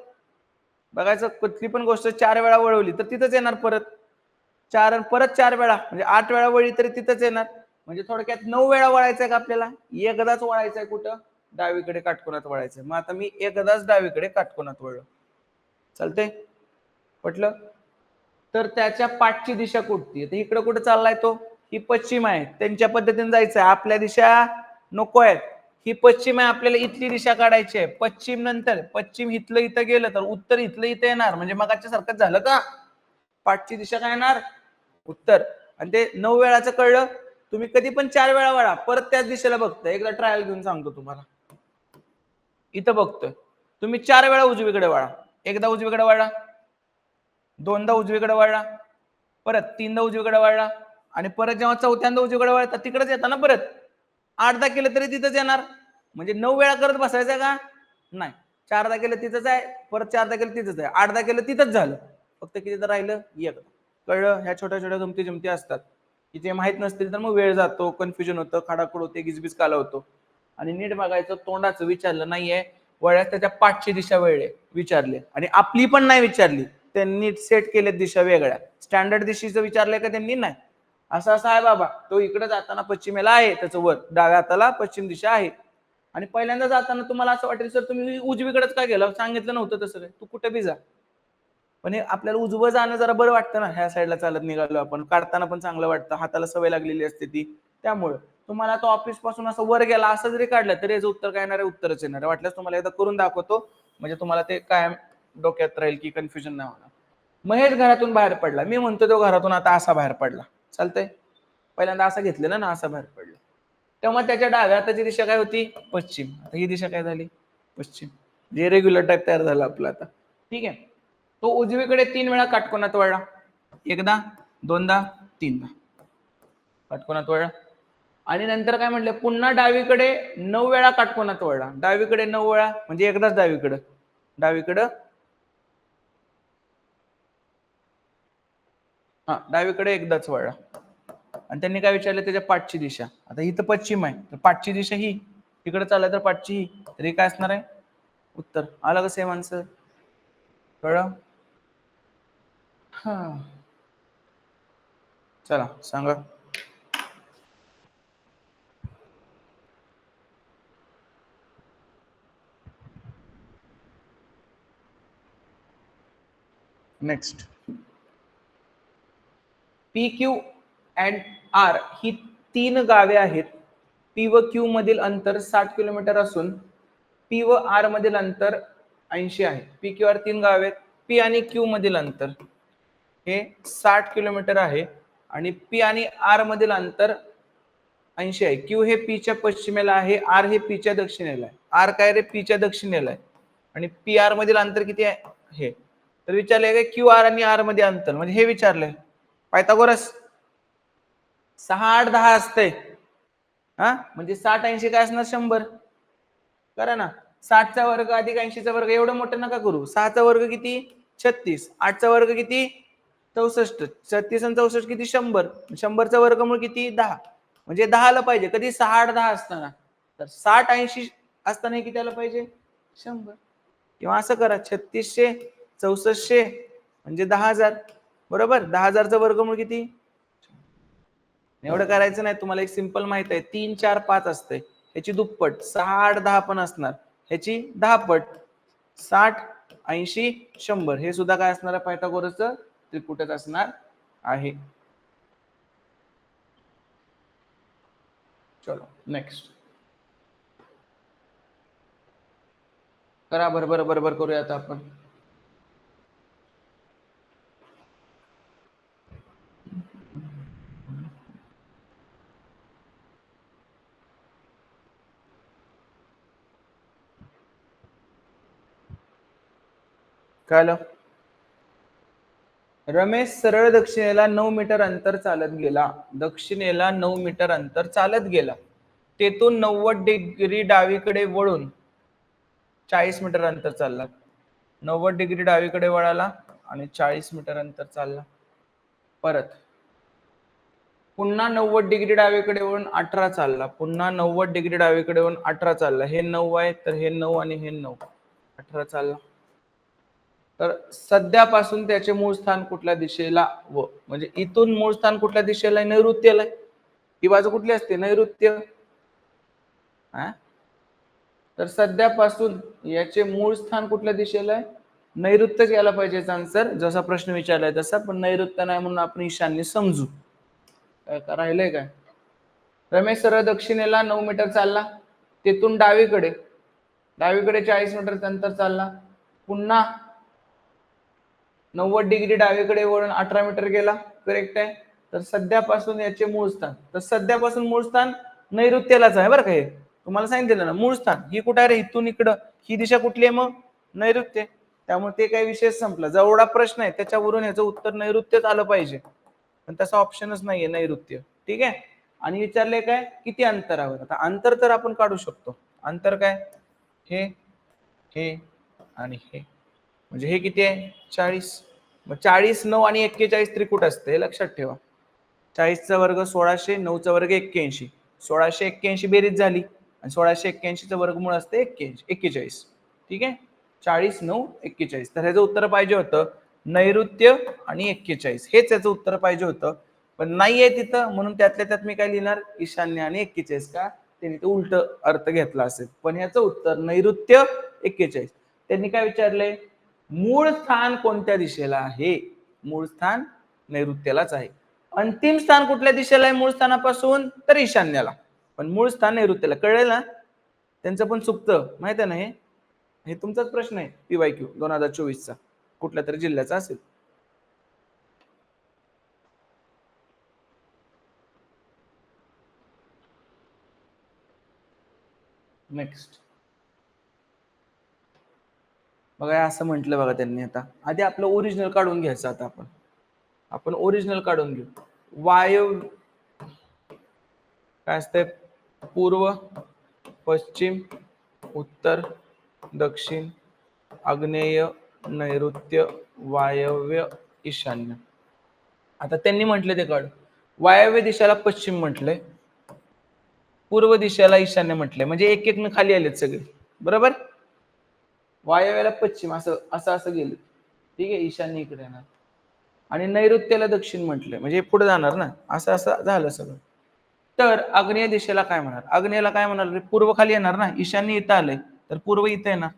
बघायचं, कुठली पण गोष्ट 4 वेळा वळवली तर तिथंच येणार परत. परत 4 वेळा म्हणजे 8 वेळा वळली तरी तिथंच येणार. म्हणजे थोडक्यात 9 वेळा वळायचंय का आपल्याला? एकदाच वळायचंय. कुठं? डावीकडे काटकोनात वळायचंय. मग आता मी एकदाच डावीकडे काटकोनात वळलो. चालतंय? पटलं? तर त्याच्या पाठची दिशा कुठली? तर इकडे कुठे चाललाय तो? ही पश्चिम आहे. त्यांच्या पद्धतीने जायचंय. आपल्या दिशा नको आहेत. ही पश्चिम आहे, आपल्याला इथली दिशा काढायची आहे. पश्चिम नंतर पश्चिम इथलं इथं गेलं तर उत्तर इथलं इथं येणार. म्हणजे मगाच्या सारखं झालं का? पाठची दिशा काय येणार? उत्तर. आणि ते 9 वेळाचं कळलं. तुम्ही कधी पण 4 वेळा वळा, परत त्याच दिशेला बघताय. एकदा ट्रायल घेऊन सांगतो तुम्हाला. इथं बघतोय तुम्ही 4 वेळा उजवीकडे वळा. एकदा उजवीकडे वळला, दोनदा उजवीकडे वळला, परत तीनदा उजवीकडे वळला आणि परत जेव्हा चौथ्यांदा उजवीकडे वळता तिकडेच येता ना परत. 8दा केलं तरी तिथंच येणार. म्हणजे 9 वेळा करत बसायचं का? नाही. 4दा केलं तिथंच आहे, परत 4दा केलं तिथंच आहे, 8दा केलं तिथंच झालं. फक्त किती तर राहिलं? एकदा. कळलं? ह्या छोट्या छोट्या गमती जमती असतात की जे माहित नसतील तर मग वेळ जातो, कन्फ्युजन होतं, खाडाखोड होते, गिजबिज काला होतो. आणि नीट बघायचं, तोंडाचं विचारलं नाहीये, वळ्यात त्याच्या पाठची दिशा वेळले विचारले आणि आपली पण नाही विचारली. त्यांनी सेट केले दिशा वेगळ्या. स्टँडर्ड दिशेचं विचारलंय का त्यांनी? नाही. असं असं आहे बाबा, तो इकडे जाताना पश्चिमेला आहे, त्याचं वर डाव्या हाताला पश्चिम दिशा आहे. आणि पहिल्यांदा जाताना तुम्हाला असं वाटेल सर तुम्ही उजवीकडेच का गेला, सांगितलं नव्हतं तसं काय, तू कुठे बी जा. पण हे आपल्याला उजवं जाणं जरा बरं वाटतं ना, ह्या साईडला चालत निघालो आपण, काढताना पण चांगलं वाटतं, हाताला सवय लागलेली असते ती. त्यामुळे तुम्हाला तो ऑफिस पासून असं वर गेला असं जरी काढलं तरी याचं उत्तर काय येणार आहे? उत्तरच येणार आहे. वाटल्यास तुम्हाला एकदा करून दाखवतो, म्हणजे तुम्हाला ते कायम डोक्यात राहील की कन्फ्युजन नाही होणार. महेश घरातून बाहेर पडला. मी म्हणतो तो घरातून आता असा बाहेर पडला. चालतंय? पहिल्यांदा असं घेतलेलं ना, असा बाहेर पडला. तेव्हा त्याच्या डाव्या हाताची दिशा काय होती? पश्चिम. आता ही दिशा काय झाली? पश्चिम. जे रेग्युलर टाईप तयार झाला आपला आता. ठीक आहे. तो उजवीकडे 3 वेळा काटकोनात वळला. एकदा, दोनदा, तीनदा काटकोनात वळला. आणि नंतर काय म्हटलं? पुन्हा डावीकडे 9 वेळा काटकोनात वळला. डावीकडे 9 वेळा म्हणजे एकदाच डावीकडं. डावीकडं डावीकडे एकदाच वळला. आणि त्यांनी काय विचारलं? त्याच्या पाठची दिशा. आता ही तर पश्चिम आहे, तर पाठची दिशा ही. तिकडे चाललं तर पाठची ही. तरी काय असणार आहे? उत्तर. आलं का सेम आन्सर? कळलं? हा. चला सांगा. Next. P Q and R ही 3 गावे आहेत. पी व क्यू मधील अंतर 60 किलोमीटर असून पी व आर मधील अंतर 80 आहे. पी क्यू आर 3 गावे आहेत. पी आणि क्यू मधील अंतर हे 60 किलोमीटर आहे आणि पी आणि आर मधील अंतर 80 आहे. क्यू हे पीच्या पश्चिमेला आहे, आर हे पीच्या दक्षिणेला आहे. आर काय रे? पीच्या दक्षिणेला आहे. आणि पी आर मधील अंतर किती आहे? हे. तर विचारलंय का क्यू आर आणि आर मध्ये अंतर, म्हणजे हे विचारलंय. पायथागोरस 6 8 10 असते. म्हणजे 60 80 काय असणार? 100. करा ना. 60चा वर्ग अधिक 80चा वर्ग, एवढं मोठं नका करू. 6चा वर्ग किती? 36. 8चा वर्ग किती? 64. 36 आणि 64 किती? 100. 100चा वर्गमूळ किती? 10. म्हणजे 10 आलं पाहिजे. कधी? 6 8 10 असताना. तर 60 80 असताना किती आलं पाहिजे? 100. किंवा असं करा, 3600 6400 म्हणजे 10,000. बरोबर? 10,000चं वर्गमूळ किती? एवढं करायचं नाही. तुम्हाला एक सिंपल माहित आहे, 3 4 5 असते, ह्याची दुप्पट. 6 8 10 पण असणार, ह्याची 10 पट. 60 80 100 हे सुद्धा काय असणार आहे पायथागोरसचं त्रिकुटच असणार आहे. चलो नेक्स्ट करा बरोबर करूया आता आपण. काय आलं? रमेश सरळ दक्षिणेला 9 मीटर अंतर चालत गेला. दक्षिणेला 9 मीटर अंतर चालत गेला. तेथून 90 डिग्री डावीकडे वळून 40 मीटर अंतर चालला. 90 डिग्री डावीकडे वळाला आणि 40 मीटर अंतर चालला. परत पुन्हा 90 डिग्री डावीकडे वळून 18 चालला. पुन्हा 90 डिग्री डावीकडे वळून 18 चालला. हे 9 आहे तर हे 9 आणि हे 9 18 चालला. तर सध्यापासून त्याचे मूळ स्थान कुठल्या दिशेला व म्हणजे इथून मूळ स्थान कुठल्या दिशेला आहे? नैऋत्यला आहे. ही बाजू कुठली असते? नैऋत्य. तर सध्यापासून याचे मूळ स्थान कुठल्या दिशेला आहे? नैऋत्यच यायला पाहिजे आन्सर, जसा प्रश्न विचारलाय तसा, पण नैऋत्य नाही म्हणून आपण ईशान्य समजू. काय राहिलंय काय? रमेश सरळ दक्षिणेला 9 मीटर चालला. तेथून डावीकडे 40 मीटर अंतर चालला. पुन्हा 90 डिग्री डावीकडे वळून 18 मीटर गेला. करेक्ट आहे. तर सध्यापासून याचे मूळ स्थान, तर सध्यापासून मूळ स्थान नैऋत्यालाच आहे बरं का. हे तुम्हाला सांगितलं ना मूळ स्थान ही कुठे आहे रे? इथून इकडं ही दिशा कुठली आहे? मग नैऋत्य. त्यामुळे ते काही विषय संपला. जेवढा प्रश्न आहे त्याच्यावरून याचं उत्तर नैऋत्यच आलं पाहिजे, पण तसा ऑप्शनच नाहीये नैऋत्य. ठीक आहे. आणि विचारले काय? किती अंतरावर? आता अंतर तर आपण काढू शकतो. अंतर काय? हे आणि हे, म्हणजे हे किती आहे? 40. मग 40 9 आणि 41 त्रिकुट असते, हे लक्षात ठेवा. 40चा वर्ग 1600, 9चा वर्ग 81. 1681 बेरीज झाली आणि 1681चं वर्गमूळ असते 41. ठीक आहे. 40 9 41. तर ह्याचं उत्तर पाहिजे होतं नैऋत्य आणि 41. हेच याचं उत्तर पाहिजे होतं, पण नाहीये तिथं, म्हणून त्यातल्या त्यात मी काय लिहिणार? ईशान्य आणि 41. का? त्यांनी तो उलट अर्थ घेतला असेल. पण याचं उत्तर नैऋत्य 41. त्यांनी काय विचारलंय? मूळ स्थान कोणत्या दिशेला आहे? मूळ स्थान नैऋत्यालाच आहे. अंतिम स्थान कुठल्या दिशेला आहे मूळ स्थानापासून? तर ईशान्याला, पण मूळ स्थान नैऋत्याला. कळेल ना? त्यांचं पण चुकतं, माहित आहे ना. हे तुमचाच प्रश्न आहे PYQ 2024चा, कुठल्या तरी जिल्ह्याचा असेल. नेक्स्ट बघा, असं म्हटलं बघा त्यांनी. आता आधी आपलं ओरिजिनल काढून घ्यायचं. आता आपण ओरिजिनल काढून घेऊ. वायव काय असते? पूर्व, पश्चिम, उत्तर, दक्षिण, आग्नेय, नैऋत्य, वायव्य, ईशान्य. आता त्यांनी म्हटले ते काढ. वायव्य दिशेला पश्चिम म्हटलंय, पूर्व दिशेला ईशान्य म्हटलंय, म्हणजे एक एक न खाली आलेत सगळे. बरोबर. वायव्याला पश्चिम असं असं असं गेलं. ठीक आहे. ईशान्य इकडे येणार आणि नैऋत्याला दक्षिण म्हटलंय, म्हणजे पुढे जाणार ना. असं असं झालं सगळं. तर आग्नेय दिशेला काय म्हणणार? आग्नेयला काय म्हणणार? पूर्व खाली येणार ना. ईशान्य इथं आलंय तर पूर्व इथं येणार.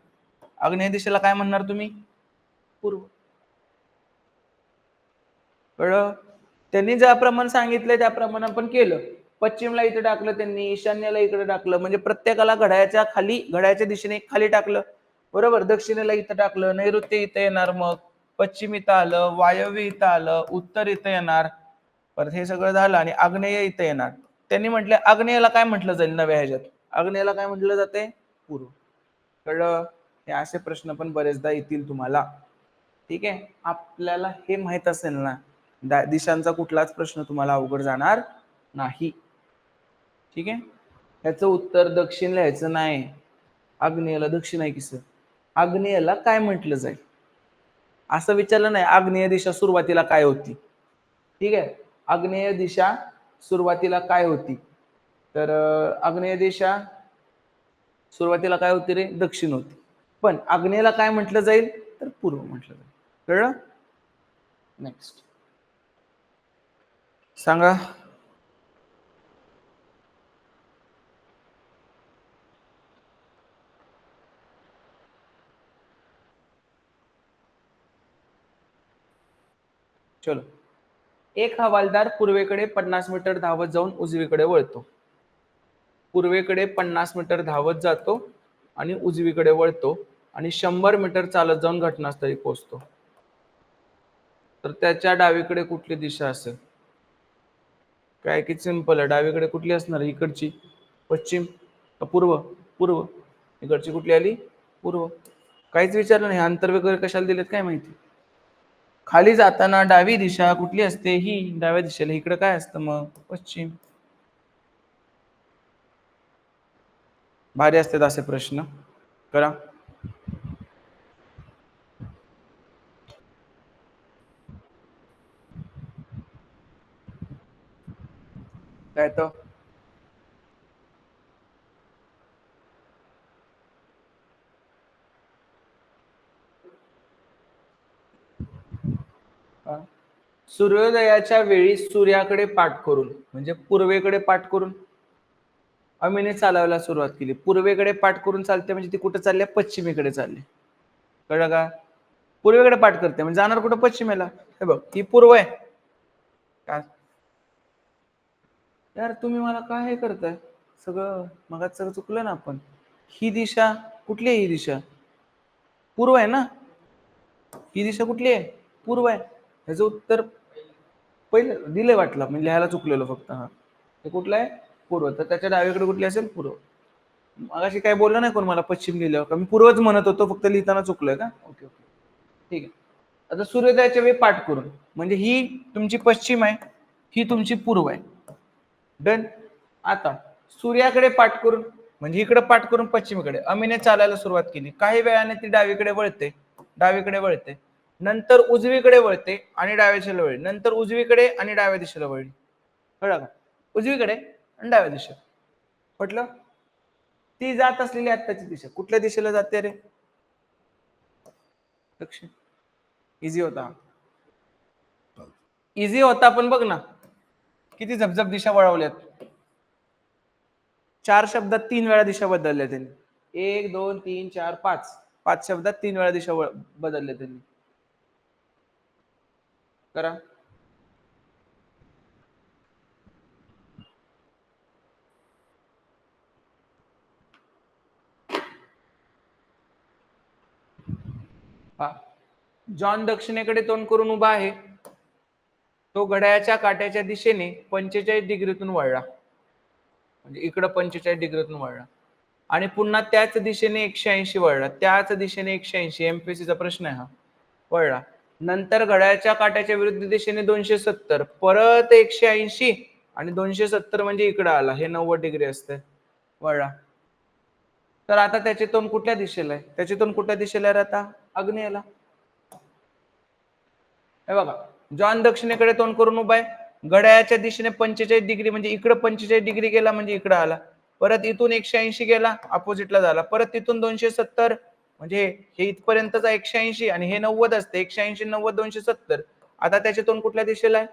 आग्नेय दिशेला काय म्हणणार तुम्ही? पूर्व. कळलं? त्यांनी ज्याप्रमाणे सांगितलंय त्याप्रमाणे आपण केलं. पश्चिमला इथे टाकलं त्यांनी, ईशान्येला इकडे टाकलं, म्हणजे प्रत्येकाला घड्याळाच्या खाली, घड्याळाच्या दिशेने खाली टाकलं. बरोबर. दक्षिणेला इथं टाकलं, नैऋत्य इथं येणार, मग पश्चिम इथं आलं, वायव्य इथं आलं, उत्तर इथं येणार. परत हे सगळं झालं आणि आग्नेय इथं येणार. त्यांनी म्हटलं आग्नेयाला काय म्हटलं जाईल नव्या ह्याच्यात? आग्नेयाला काय म्हटलं जाते? पूर्व. कळलं? हे असे प्रश्न पण बरेचदा येतील तुम्हाला. ठीक आहे. आपल्याला हे माहित असेल ना, दिशांचा कुठलाच प्रश्न तुम्हाला अवघड जाणार नाही. ठीक आहे. याचं उत्तर दक्षिण लिहायचं नाही. आग्नेयाला दक्षिण आहे की सर? आग्नेयाला काय म्हटलं जाईल असं विचारलं नाही. आग्नेय दिशा सुरुवातीला काय होती? ठीक आहे. आग्नेय दिशा सुरुवातीला काय होती? तर आग्नेय दिशा सुरुवातीला काय होती रे? दक्षिण होती. पण आग्नेयला काय म्हटलं जाईल? तर पूर्व म्हटलं जाईल. कळलं? नेक्स्ट सांगा. चलो, एक हवालदार पूर्वेकडे 50 मीटर धावत जाऊन उजवीकडे वळतो. पूर्वेकडे 50 मीटर धावत जातो आणि उजवीकडे वळतो आणि 100 मीटर चालत जाऊन घटनास्थळी पोहोचतो. तर त्याच्या डावीकडे कुठली दिशा असेल? काय की सिंपल आहे. डावीकडे कुठली असणार? इकडची पश्चिम का पूर्व? पूर्व. इकडची कुठली आली? पूर्व. काहीच विचारलं नाही. अंतर वगैरे कशाला दिलेत काय माहिती. खाली जाताना डावी दिशा कुठली असते? ही डाव्या दिशेला. इकडे काय असतं मग? पश्चिम. भारी असतात असे प्रश्न. करा. काय तर सूर्योदयाच्या वेळी सूर्याकडे पाठ करून म्हणजे पूर्वेकडे पाठ करून अमीने चालायला सुरुवात केली. पूर्वेकडे पाठ करून चालते म्हणजे ती कुठे चालली? पश्चिमेकडे चालली. कळलं का? पूर्वेकडे पाठ करते म्हणजे जाणार कुठं? पश्चिमेला. हे बघ, ही पूर्व आहे. काय यार तुम्ही मला काय हे करताय? सगळं मगाच सगळं चुकलं ना आपण. ही दिशा कुठली आहे? ही दिशा पूर्व आहे ना. ही दिशा कुठली आहे? पूर्व आहे. ह्याचं उत्तर पहिलं दिलंय वाटलं, म्हणजे लिहायला चुकलेलो फक्त. हा, हे कुठलं आहे? पूर्व. तर त्याच्या डावीकडे कुठली असेल? पूर्व. मगाशी काय बोललं नाही कोण मला पश्चिम लिहिल्यावर का? मी पूर्वच म्हणत होतो, फक्त लिहिताना चुकलोय का? ओके ओके, ठीक आहे. आता सूर्योदयाच्या वेळी पाठ करून म्हणजे ही तुमची पश्चिम आहे, ही तुमची पूर्व आहे. डन. आता सूर्याकडे पाठ करून म्हणजे इकडे पाठ करून पश्चिमेकडे अमीने चालायला सुरुवात केली. काही वेळाने ती डावीकडे वळते, डावीकडे वळते, नंतर उजवीकडे वळते आणि डाव्या दिशेला वळली, नंतर उजवीकडे आणि डाव्या दिशेला वळली. कळलं का? उजवीकडे आणि डाव्या दिशेला. म्हटलं ती जात असलेली आत्ताची दिशा कुठल्या दिशेला जाते रे? दक्षिण. इझी होता. इझी होता पण बघ ना किती झपझप दिशा वळवल्यात. 4 शब्दात 3 वेळा दिशा बदलल्या त्यांनी. 1 2 3 4 5 5 शब्दात 3 वेळा दिशा बदलल्या त्यांनी. करा. जॉन दक्षिणेकडे तोंड करून उभा आहे. तो घड्याळाच्या काट्याच्या दिशेने 45 डिग्रीतून वळला, म्हणजे इकडं 45 डिग्रीतून वळला आणि पुन्हा त्याच दिशेने 180 वळला. त्याच दिशेने 180 एमपीसीचा प्रश्न आहे हा. वळला. नंतर घड्याळाच्या काट्याच्या विरुद्ध दिशेने 270, परत 180 आणि 270 म्हणजे इकडं आला. हे 90 डिग्री असते. वळला. तर आता त्याचे तोंड कुठल्या दिशेला आहे? त्याचे तोंड कुठल्या दिशेला आहे आता? आग्नेयेला. हे बघा, जॉन दक्षिणेकडे तोंड करून उभा आहे. घड्याळाच्या दिशेने 45 डिग्री म्हणजे इकडे 45 डिग्री गेला म्हणजे इकडे आला. परत इथून 180 गेला, अपोजिटला झाला. परत तिथून 270 म्हणजे हे इथपर्यंतचा 180 आणि हे 90 असते. 180 90 270. आता त्याचे तोंड कुठल्या दिशेला आहे?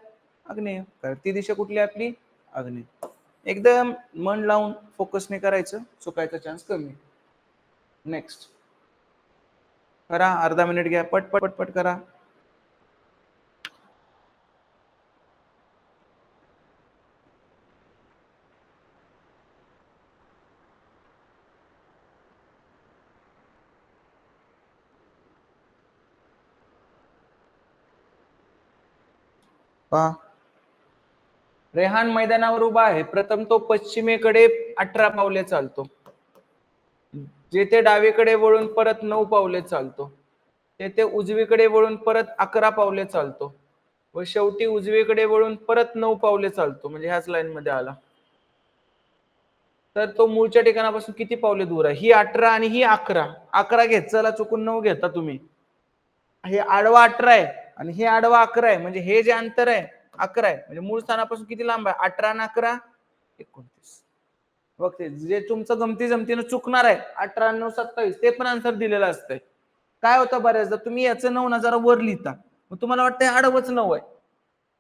आग्नेय. तर ती दिशा कुठली आपली? आग्नेय. एकदम मन लावून फोकसने करायचं, चुकायचा चान्स कमी. नेक्स्ट करा. अर्धा मिनिट घ्या. पट पट पट करा. पहा, रेहान मैदानावर उभा आहे. प्रथम तो पश्चिमेकडे 18 पावले चालतो, जेथे डावीकडे वळून परत 9 पावले चालतो, तेथे उजवीकडे वळून परत 11 पावले चालतो व शेवटी उजवीकडे वळून परत 9 पावले चालतो, म्हणजे ह्याच लाईन मध्ये आला. तर तो मूळच्या ठिकाणापासून किती पावले दूर आहे? ही 18 आणि ही 11. 11 घेत चला, चुकून 9 घेता तुम्ही. हे आडवा 18 आहे आणि हे आडवा 11 आहे, म्हणजे हे जे अंतर आहे 11 आहे, म्हणजे मूळ स्थानापासून किती लांब आहे? 18 आणि 11 29. बघते जे तुमचं गमती जमतीनं चुकणार आहे 18 9 27 ते पण आन्सर दिलेलं असतंय. काय होतं बऱ्याचदा तुम्ही याचं 9 जरा वर लिहिता, मग तुम्हाला वाटतं आडवच 9 आहे,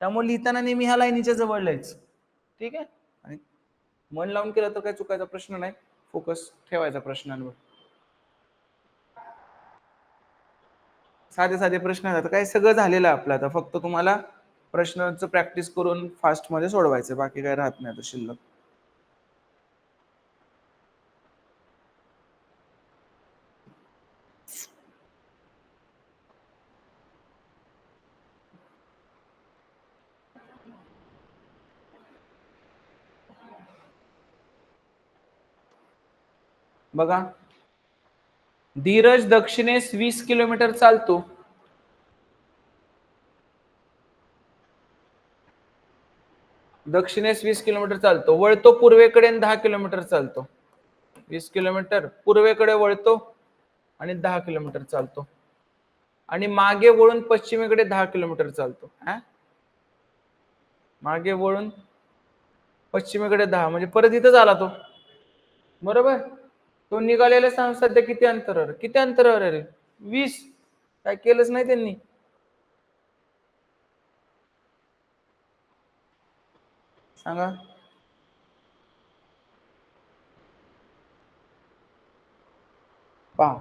त्यामुळे लिहिताना नेहमी ह्या लाईनीच्या जवळ लिहायचं. ठीक आहे. आणि मन लावून केलं तर काही चुकायचा प्रश्न नाही. फोकस ठेवायचा प्रश्नांवर. साधे साधे प्रश्न आहेत. काय सगळं झालेलं आहे आपलं, आता फक्त तुम्हाला प्रश्नांचं प्रॅक्टिस करून फास्ट मध्ये सोडवायचं, बाकी काय राहत नाही आता शिल्लक. बघा, धीरज दक्षिणेस 20 किलोमीटर चालतो. दक्षिणेस 20 किलोमीटर चालतो, वळतो पूर्वेकडे 10 किलोमीटर चालतो. 20 किलोमीटर पूर्वेकडे वळतो आणि 10 किलोमीटर चालतो, आणि मागे वळून पश्चिमेकडे 10 किलोमीटर चालतो. मागे वळून पश्चिमेकडे 10, म्हणजे परत इथंच आला तो. बरोबर. तो निघालेला सांग सध्या किती अंतरावर, किती अंतरावर आहे रे? 20. काय केलंच नाही त्यांनी. सांगा. पहा,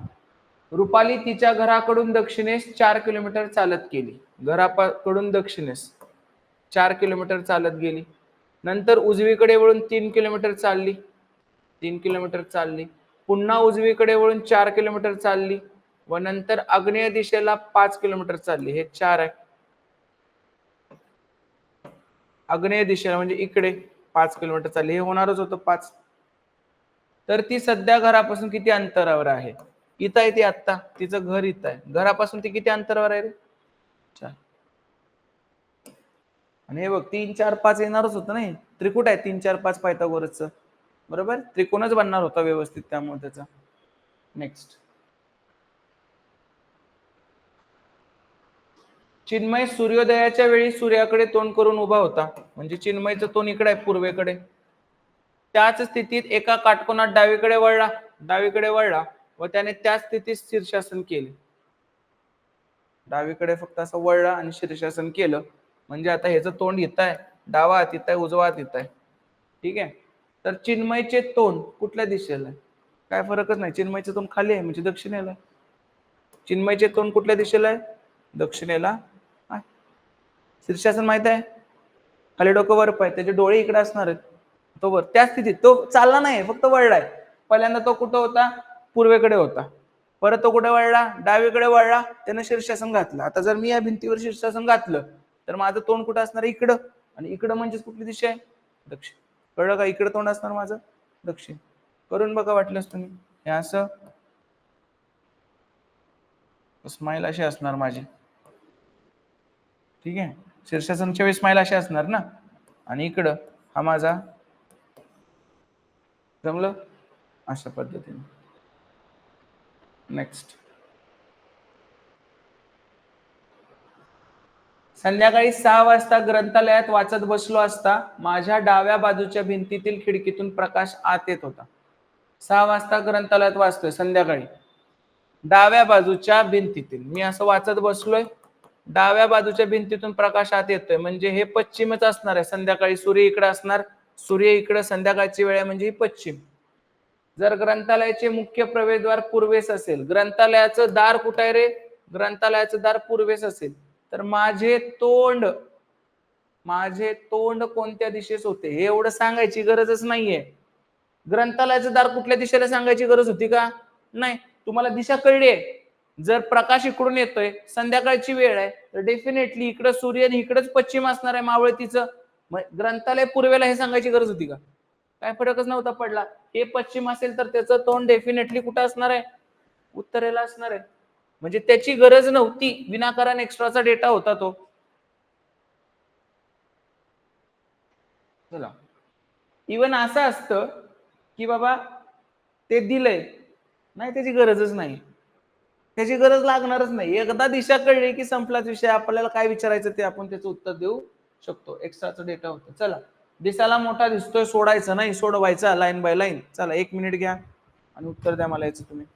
रुपाली तिच्या घराकडून दक्षिणेस 4 किलोमीटर चालत गेली. घराकडून दक्षिणेस 4 किलोमीटर चालत गेली. नंतर उजवीकडे वळून 3 किलोमीटर चालली. 3 किलोमीटर चालली. पुन्हा उजवीकडे वळून 4 किलोमीटर चालली व नंतर आग्नेय दिशेला 5 किलोमीटर चालली. हे 4 आहे. आग्नेय दिशेला म्हणजे इकडे 5 किलोमीटर चालली. हे होणारच होतं 5. तर ती सध्या घरापासून किती अंतरावर आहे? इथं आहे ती आत्ता, तिचं घर इथं आहे. घरापासून ती किती अंतरावर आहे रे? 4. आणि हे बघ 3 4 5 येणारच होतं नाही. त्रिकुट आहे 3 4 5 पायथागोरसचं. बरोबर, त्रिकोणच बनणार होता व्यवस्थित त्यामुळे त्याचा. नेक्स्ट, चिन्मय सूर्योदयाच्या वेळी सूर्याकडे तोंड करून उभा होता. म्हणजे चिन्मयचं तोंड इकडे आहे पूर्वेकडे. त्याच स्थितीत एका काटकोनात डावीकडे वळला व त्याने त्याच स्थितीत शीर्षासन केले. डावीकडे फक्त असं वळला आणि शीर्षासन केलं. म्हणजे आता ह्याचं तोंड इथं आहे, डावा हात इथं आहे, उजवा हात इथं आहे. ठीक आहे. तर चिन्मयचे तोंड कुठल्या दिशेला आहे? काय फरकच नाही. चिन्मयचे तोंड खाली आहे म्हणजे दक्षिणेला. चिन्मयचे तोंड कुठल्या दिशेला आहे? दक्षिणेला आहे. शीर्षासन माहित आहे, खाली डोकं वर पाय, त्याचे डोळे इकडे असणार आहेत. तो वर त्या स्थितीत तो चालला नाही, फक्त वळलाय. पहिल्यांदा तो कुठं होता? पूर्वेकडे होता. परत तो कुठे वळला? डावीकडे वळला, त्यानं शीर्षासन घातलं. आता जर मी या भिंतीवर शीर्षासन घातलं तर माझं तोंड कुठं असणार? इकडं. आणि इकडं म्हणजे कुठली दिशा आहे? दक्षिण. कळलं का? इकडं तोंड असणार माझं, दक्षिण. करून बघा वाटलंच तुम्ही. हे असं स्माईल अशी असणार माझी. ठीक आहे. शीर्षासनच्या वेळी स्माईल अशी असणार ना. आणि इकडं हा माझा, जमलं? अशा पद्धतीने. नेक्स्ट, संध्याकाळी 6 वाजता ग्रंथालयात वाचत बसलो असता माझ्या डाव्या बाजूच्या भिंतीतील खिडकीतून प्रकाश आत येत होता. 6 वाजता ग्रंथालयात वाचतोय संध्याकाळी, डाव्या बाजूच्या भिंतीतील मी असं वाचत बसलोय, डाव्या बाजूच्या भिंतीतून प्रकाश आत येतोय म्हणजे हे पश्चिमच असणार आहे. संध्याकाळी सूर्य इकडे असणार, सूर्य इकडे, संध्याकाळची वेळ आहे म्हणजे ही पश्चिम. जर ग्रंथालयाचे मुख्य प्रवेशद्वार पूर्वेस असेल, ग्रंथालयाचं दार कुठं आहे रे? ग्रंथालयाचं दार पूर्वेस असेल, तर माझे तोंड कोणत्या दिशेस होते हे एवढं सांगायची गरजच नाहीये. ग्रंथालयाचं दार कुठल्या दिशेला सांगायची गरज होती का? नाही. तुम्हाला दिशा कळली आहे. जर प्रकाश इकडून येतोय, संध्याकाळची वेळ आहे, तर डेफिनेटली इकडं सूर्य आणि इकडंच पश्चिम असणार आहे मावळतीचं. ग्रंथालय पूर्वेला हे सांगायची गरज होती का? काय फरकच नव्हता पडला. हे पश्चिम असेल तर त्याचं तोंड डेफिनेटली कुठं असणार आहे? उत्तरेला असणार आहे. म्हणजे त्याची गरज नव्हती, विनाकारण एक्स्ट्राचा डेटा होता तो. चला, इवन असं असतं की बाबा ते दिलंय, नाही त्याची गरजच नाही, त्याची गरज लागणारच नाही. एकदा दिशा कळली की संपलाच विषय. आपल्याला काय विचारायचं ते आपण त्याचं उत्तर देऊ शकतो. एक्स्ट्राचा डेटा होतो. चला, दिसायला मोठा दिसतोय, सोडायचा नाही, सोडवायचा लाईन बाय लाईन. चला 1 मिनिट घ्या आणि उत्तर द्या मला याचं तुम्ही.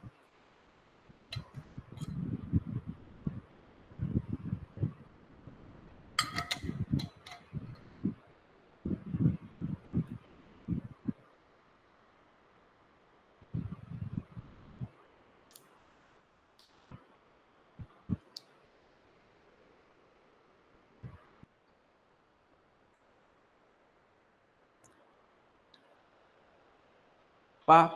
पहा,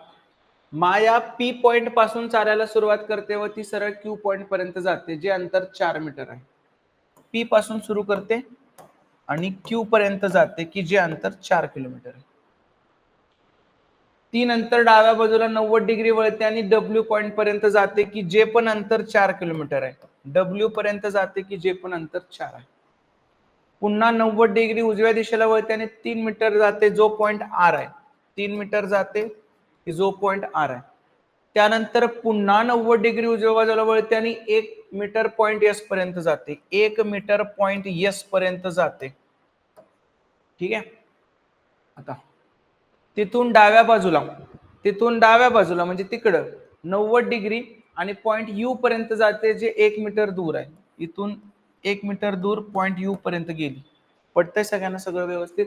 माया पी पॉइंट पासून चालायला सुरुवात करते व ती सरळ क्यू पॉइंट पर्यंत जाते, जे अंतर 4 मीटर आहे. पी पासून सुरू करते आणि क्यू पर्यंत जाते, की जे अंतर 4 किलोमीटर आहे. ती नंतर डाव्या बाजूला 90 डिग्री वळते आणि डब्ल्यू पॉइंट पर्यंत जाते, की जे पण अंतर 4 किलोमीटर आहे. डब्ल्यू पर्यंत जाते, की जे पण अंतर 4 आहे. पुन्हा 90 डिग्री उजव्या दिशेला वळते आणि 3 मीटर जाते, जो पॉइंट आर आहे. 3 मीटर जाते, की जो पॉइंट आर आहे. त्यानंतर पुन्हा 90 डिग्री उजव्या बाजूला वळते आणि 1 मीटर पॉइंट एस पर्यंत जाते. 1 मीटर पॉइंट एस पर्यंत जाते. ठीक आहे. आता तिथून डाव्या बाजूला म्हणजे तिकडं 90 डिग्री आणि पॉइंट यू पर्यंत जाते, जे 1 मीटर दूर आहे. इथून 1 मीटर दूर पॉइंट यू पर्यंत गेली. पटतंय सगळ्यांना सगळं व्यवस्थित?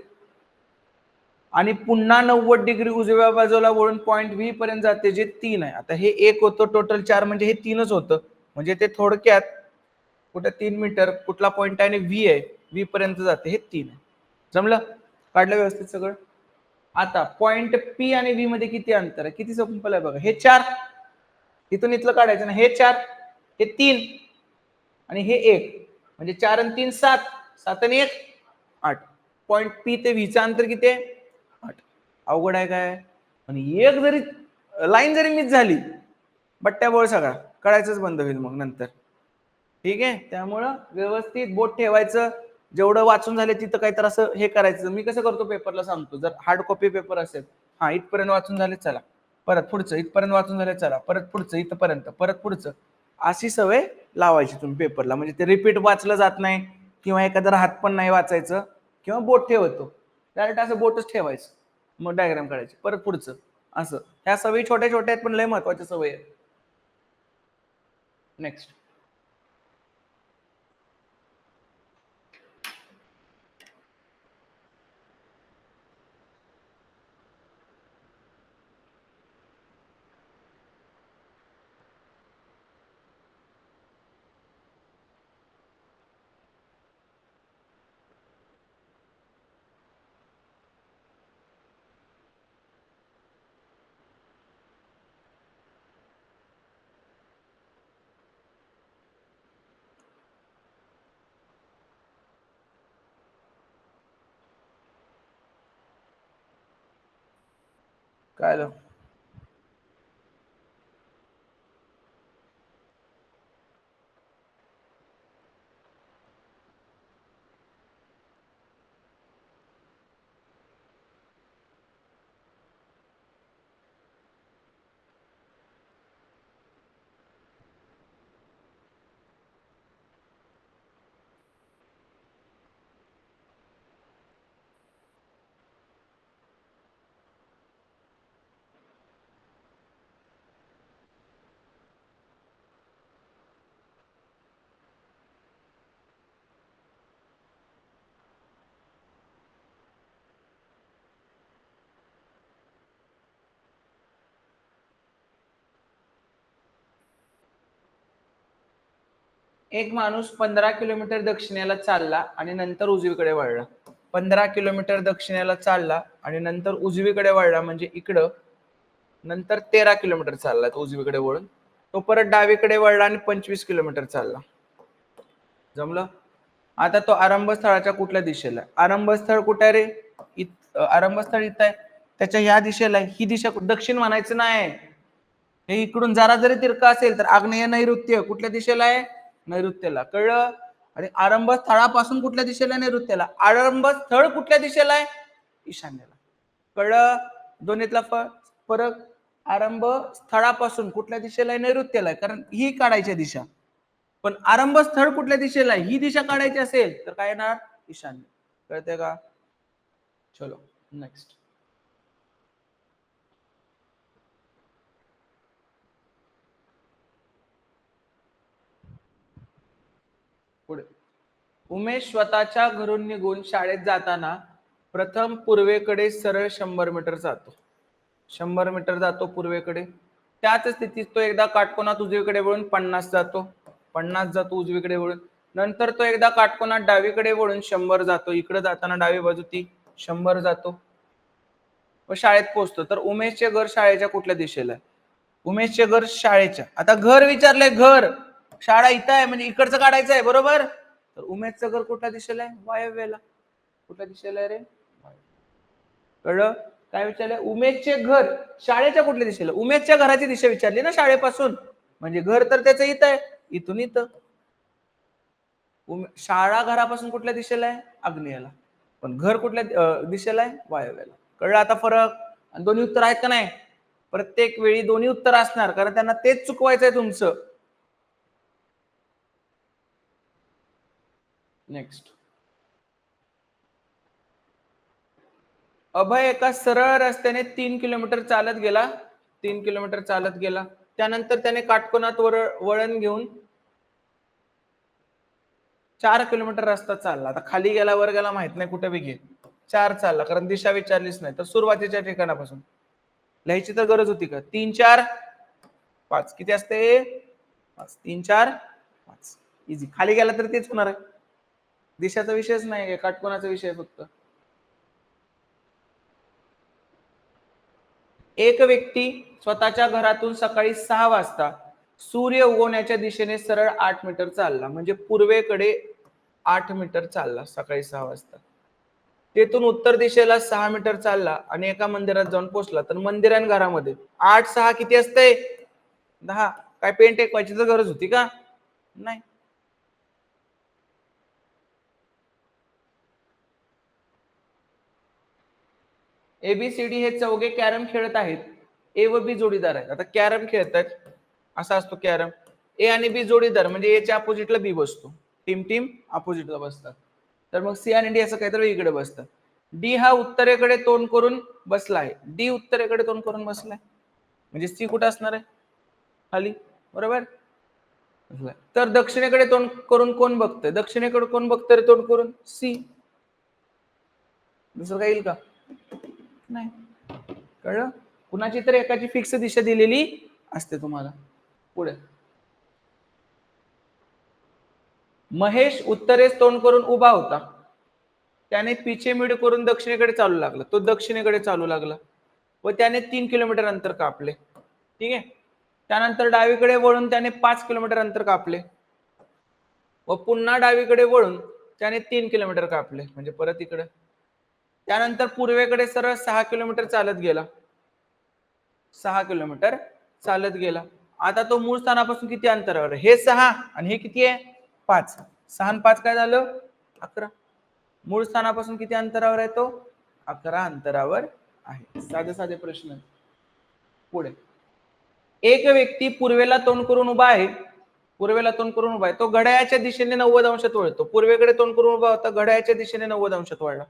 आणि पुन्हा 90 डिग्री उजव्या बाजूला वळून पॉइंट व्ही पर्यंत जाते, जे 3 आहे. आता हे 1 होतं, टोटल 4 म्हणजे हे 3च होतं. म्हणजे ते थोडक्यात कुठे 3 मीटर कुठला पॉइंट आहे आणि व्ही आहे, व्ही पर्यंत जाते, हे 3 आहे. जमलं? काढलं व्यवस्थित सगळं? आता पॉइंट पी आणि व्ही मध्ये किती अंतर आहे? किती संपलं आहे बघा. हे 4, इथून इथलं काढायचं ना. हे 4, हे 3 आणि हे 1, म्हणजे 4 आणि 3 7, 7 आणि 1 8. पॉइंट पी ते व्हीचं अंतर किती आहे? 8. अवघड आहे काय? आणि एक जरी लाईन जरी मिस झाली, बट्ट्या बोळ सगळा कळायचंच बंद होईल मग नंतर. ठीक आहे. त्यामुळं व्यवस्थित बोट ठेवायचं. जेवढं वाचून झाले तिथं काही तर असं हे करायचं. मी कसं करतो पेपरला सांगतो. जर हार्ड कॉपी पेपर असेल, हा इथपर्यंत वाचून झाले चला, परत पुढचं, इथपर्यंत वाचून झाले चला, परत पुढचं, इथपर्यंत, परत पुढचं, अशी सवय लावायची तुम्ही पेपरला. म्हणजे ते रिपीट वाचलं जात नाही, किंवा एखादा हात पण नाही वाचायचं, किंवा बोट ठेवतो डायरेक्ट असं बोटच ठेवायचं, मग डायग्राम काढायची, परत पुढचं, असं. ह्या सवयी छोट्या छोट्या आहेत पण लय महत्वाच्या सवयी आहेत. नेक्स्ट. काय आलं? एक माणूस 15 किलोमीटर दक्षिणेला चालला आणि नंतर उजवीकडे वळला. 15 किलोमीटर दक्षिणेला चालला आणि नंतर उजवीकडे वळला, म्हणजे इकडं. नंतर 13 किलोमीटर चालला तो उजवीकडे वळून. तो परत डावीकडे वळला आणि 25 किलोमीटर चालला. जमलं? आता तो आरंभस्थळाच्या कुठल्या दिशेला? आरंभस्थळ कुठे आहे रे? आरंभस्थळ इथं आहे. त्याच्या ह्या दिशेला आहे. ही दिशा दक्षिण म्हणायचं नाही. हे इकडून जरा जरी तिरका असेल तर आग्नेय नैऋत्य कुठल्या दिशेला आहे? नैऋत्येला. कळलं? आणि आरंभ स्थळापासून कुठल्या दिशेला? नैऋत्येला. आरंभ स्थळ कुठल्या दिशेला आहे? ईशान्येला. कळलं? दोन्हीतला फरक. आरंभ स्थळापासून कुठल्या दिशेला आहे? नैऋत्येला आहे, कारण ही काढायची दिशा. पण आरंभ स्थळ कुठल्या दिशेला आहे ही दिशा काढायची असेल तर काय येणार? ईशान्य. कळतंय का? चलो नेक्स्ट. पुढे. उमेश स्वतःच्या घरून निघून शाळेत जाताना प्रथम पूर्वेकडे सरळ 100 मीटर जातो. 100 मीटर जातो पूर्वेकडे. त्याच स्थितीत तो एकदा काटकोनात उजवीकडे वळून 50 जातो. 50 जातो उजवीकडे वळून. नंतर तो एकदा काटकोनात डावीकडे वळून 100 जातो. इकडे जाताना डावी बाजू ती 100 जातो. व शाळेत पोहोचतो, तर उमेशचे घर शाळेच्या कुठल्या दिशेला आहे? उमेशचे घर शाळेच्या. आता घर विचारलंय, घर, शाळा इथं आहे म्हणजे इकडचं काढायचं आहे, बरोबर. तर उमेशचं घर कुठल्या दिशेला आहे? वायव्येला. कुठल्या दिशेला आहे रे? कळलं? काय विचारलंय? उमेशचे घर शाळेच्या कुठल्या दिशेला? उमेशच्या घराची दिशा विचारली ना शाळेपासून, म्हणजे घर तर त्याचं इथं आहे, इथून इथं. शाळा घरापासून कुठल्या दिशेला आहे? आग्नेयाला. पण घर कुठल्या दिशेला आहे? वायव्याला. कळलं आता फरक? आणि दोन्ही उत्तर आहेत का नाही? प्रत्येक वेळी दोन्ही उत्तर असणार, कारण त्यांना तेच चुकवायचंय तुमचं. नेक्स्ट. अभय एका सरळ रस्त्याने 3 किलोमीटर चालत गेला. 3 किलोमीटर चालत गेला. त्यानंतर त्याने काटकोनात वळण घेऊन 4 किलोमीटर रस्ता चालला. आता खाली गेला वर गेला माहित नाही, कुठे बी घे. 4 चालला, कारण दिशा विचारलीच नाही. तर सुरुवातीच्या ठिकाणापासून लिहायची तर गरज होती का? 3 4 5 किती असते? 5. 3 4 5. इझी. खाली गेला तर तेच होणार आहे. दिशाचा विषयच नाही, काटकोनाचा विषय फक्त. एक व्यक्ती स्वतःच्या घरातून सकाळी 6 वाजता सूर्य उगवण्याच्या दिशेने सरळ 8 मीटर चालला, म्हणजे पूर्वेकडे 8 मीटर चालला सकाळी 6 वाजता. तेथून उत्तर दिशेला 6 मीटर चालला आणि एका मंदिरात जाऊन पोहोचला. तर मंदिर आणि घरामध्ये 8 6 किती असते? 10. काय पेन टेकवायची तर गरज होती का? नाही. एबीसीडी हे चौघे कॅरम खेळत आहेत. ए व बी जोडीदार आहेत. आता कॅरम खेळतात, असा असतो कॅरम. ए आणि बी जोडीदार म्हणजे एच्या अपोजिटला बी बसतो. टीम टीम अपोजिटला बसतात. तर मग सी आणि डी असं काहीतरी इकडे बसतात. डी हा उत्तरेकडे तोंड करून बसला आहे. डी उत्तरेकडे तोंड करून बसलाय, म्हणजे सी कुठे असणार आहे? खाली, बरोबर. तर दक्षिणेकडे तोंड करून कोण बघतंय? दक्षिणेकडे कोण बघतंय तोंड करून? सी. दुसरं काही येईल का? नाही. कळलं? कुणाची तर एकाची फिक्स दिशा दिलेली असते तुम्हाला. पुढे. महेश उत्तरेस तोंड करून उभा होता. त्याने पिछे मिड करून दक्षिणेकडे चालू लागला. तो दक्षिणेकडे चालू लागला व त्याने 3 किलोमीटर अंतर कापले. ठीक आहे. त्यानंतर डावीकडे वळून त्याने 5 किलोमीटर अंतर कापले व पुन्हा डावीकडे वळून त्याने 3 किलोमीटर कापले, म्हणजे परत इकडे. त्यानंतर पूर्वेकडे सरळ 6 किलोमीटर चालत गेला. 6 किलोमीटर चालत गेला. आता तो मूळ स्थानापासून किती अंतरावर आहे? हे 6 आणि हे किती आहे? 5. 6 आणि 5 काय झालं? 11. मूळ स्थानापासून किती अंतरावर आहे तो? 11 अंतरावर आहे. साधे साधे प्रश्न. पुढे. एक व्यक्ती पूर्वेला तोंड करून उभा आहे. पूर्वेला तोंड करून उभा आहे. तो घड्याळाच्या दिशेने 90 अंशात वळतो. पूर्वेकडे तोंड करून उभा होता, घड्याळाच्या दिशेने 90 अंशात वळला,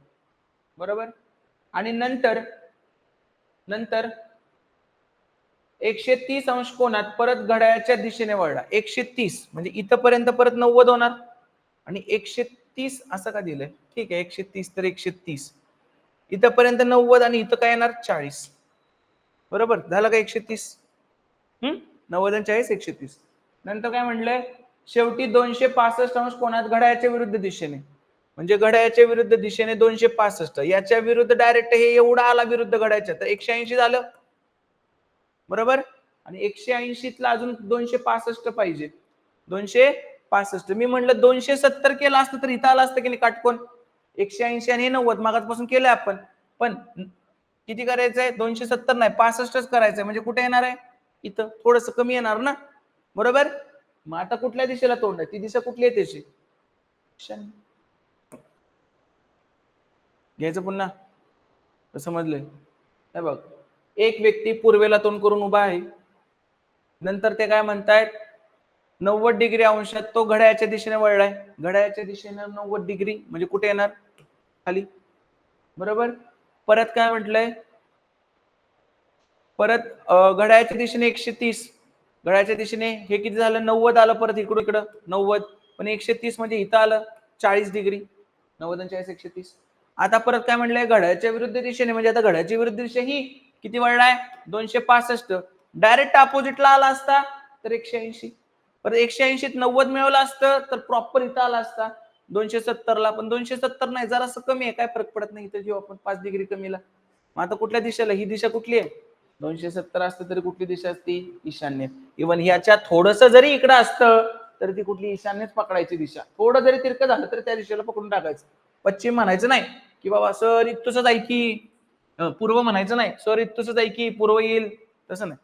बरोबर. आणि नंतर नंतर 130 अंश कोनात परत घड्याळाच्या दिशेने वळला. 130 म्हणजे इथपर्यंत परत 90 होणार, आणि 130 असं का दिलंय? ठीक आहे, 130 तर 130. इथपर्यंत 90 आणि इथं काय येणार? 40. बरोबर झालं का? 130. 90 आणि 40 130. नंतर काय म्हटलंय? शेवटी 265 अंश कोनात घड्याळाच्या विरुद्ध दिशेने, म्हणजे घड्याळाच्या विरुद्ध दिशेने 265. याच्या विरुद्ध डायरेक्ट हे एवढा आला विरुद्ध घड्याळाच्या, तर 180 झालं, बरोबर. आणि 180 ला अजून 265 पाहिजे. 265. मी म्हटलं 270 केलं असतं तर इथं आलं असतं की नाही काटकोन. 180 आणि 90 मागासपासून केलंय आपण, पण किती करायचंय? 270 नाही, 65च करायचंय, म्हणजे कुठे येणार आहे? इथं. थोडस कमी येणार ना, बरोबर. मग आता कुठल्या दिशेला तोंड आहे? ती दिशा कुठली आहे त्याची? घ्यायचं पुन्हा, समजलंय? हे बघ, एक व्यक्ती पूर्वेला तोंड करून उभा आहे. नंतर ते काय म्हणतायत? 90 डिग्री अंशात तो घड्याळाच्या दिशेने वळलाय. घड्याळाच्या दिशेने 90 डिग्री म्हणजे कुठे येणार? खाली, बरोबर. परत काय म्हटलंय? परत घड्याळाच्या दिशेने 130. घड्याळाच्या दिशेने हे किती झालं? 90 आलं. परत इकडून इकडं 90, पण 130 म्हणजे इथं आलं 40 डिग्री. 90 आणि 40 130. आता परत काय म्हणलंय? घड्याळाच्या विरुद्ध दिशेने, म्हणजे आता घड्याळाची विरुद्ध दिशा ही किती वळलाय? 265. डायरेक्ट अपोजिटला आला असता तर 180. परत 180 90 मिळवलं असतं तर प्रॉपर इथं आला असता 270 ला, पण 270 नाही, जरासं कमी आहे, काय फरक पडत नाही. इथं जेव्हा आपण 5 डिग्री कमीला मग आता कुठल्या दिशेला, ही दिशा कुठली आहे 270 असतं तरी कुठली दिशा असती ईशान्य. इव्हन ह्याच्या थोडस जरी इकडं असतं तर ती कुठली ईशान्यच पकडायची दिशा. थोडं जरी तिरकं झालं तरी त्या दिशेला पकडून टाकायचं. पश्चिम म्हणायचं नाही की बाबा सर इथूच जाय की, पूर्व म्हणायचं नाही सर इथूच जाय की पूर्व येईल, तसं नाही.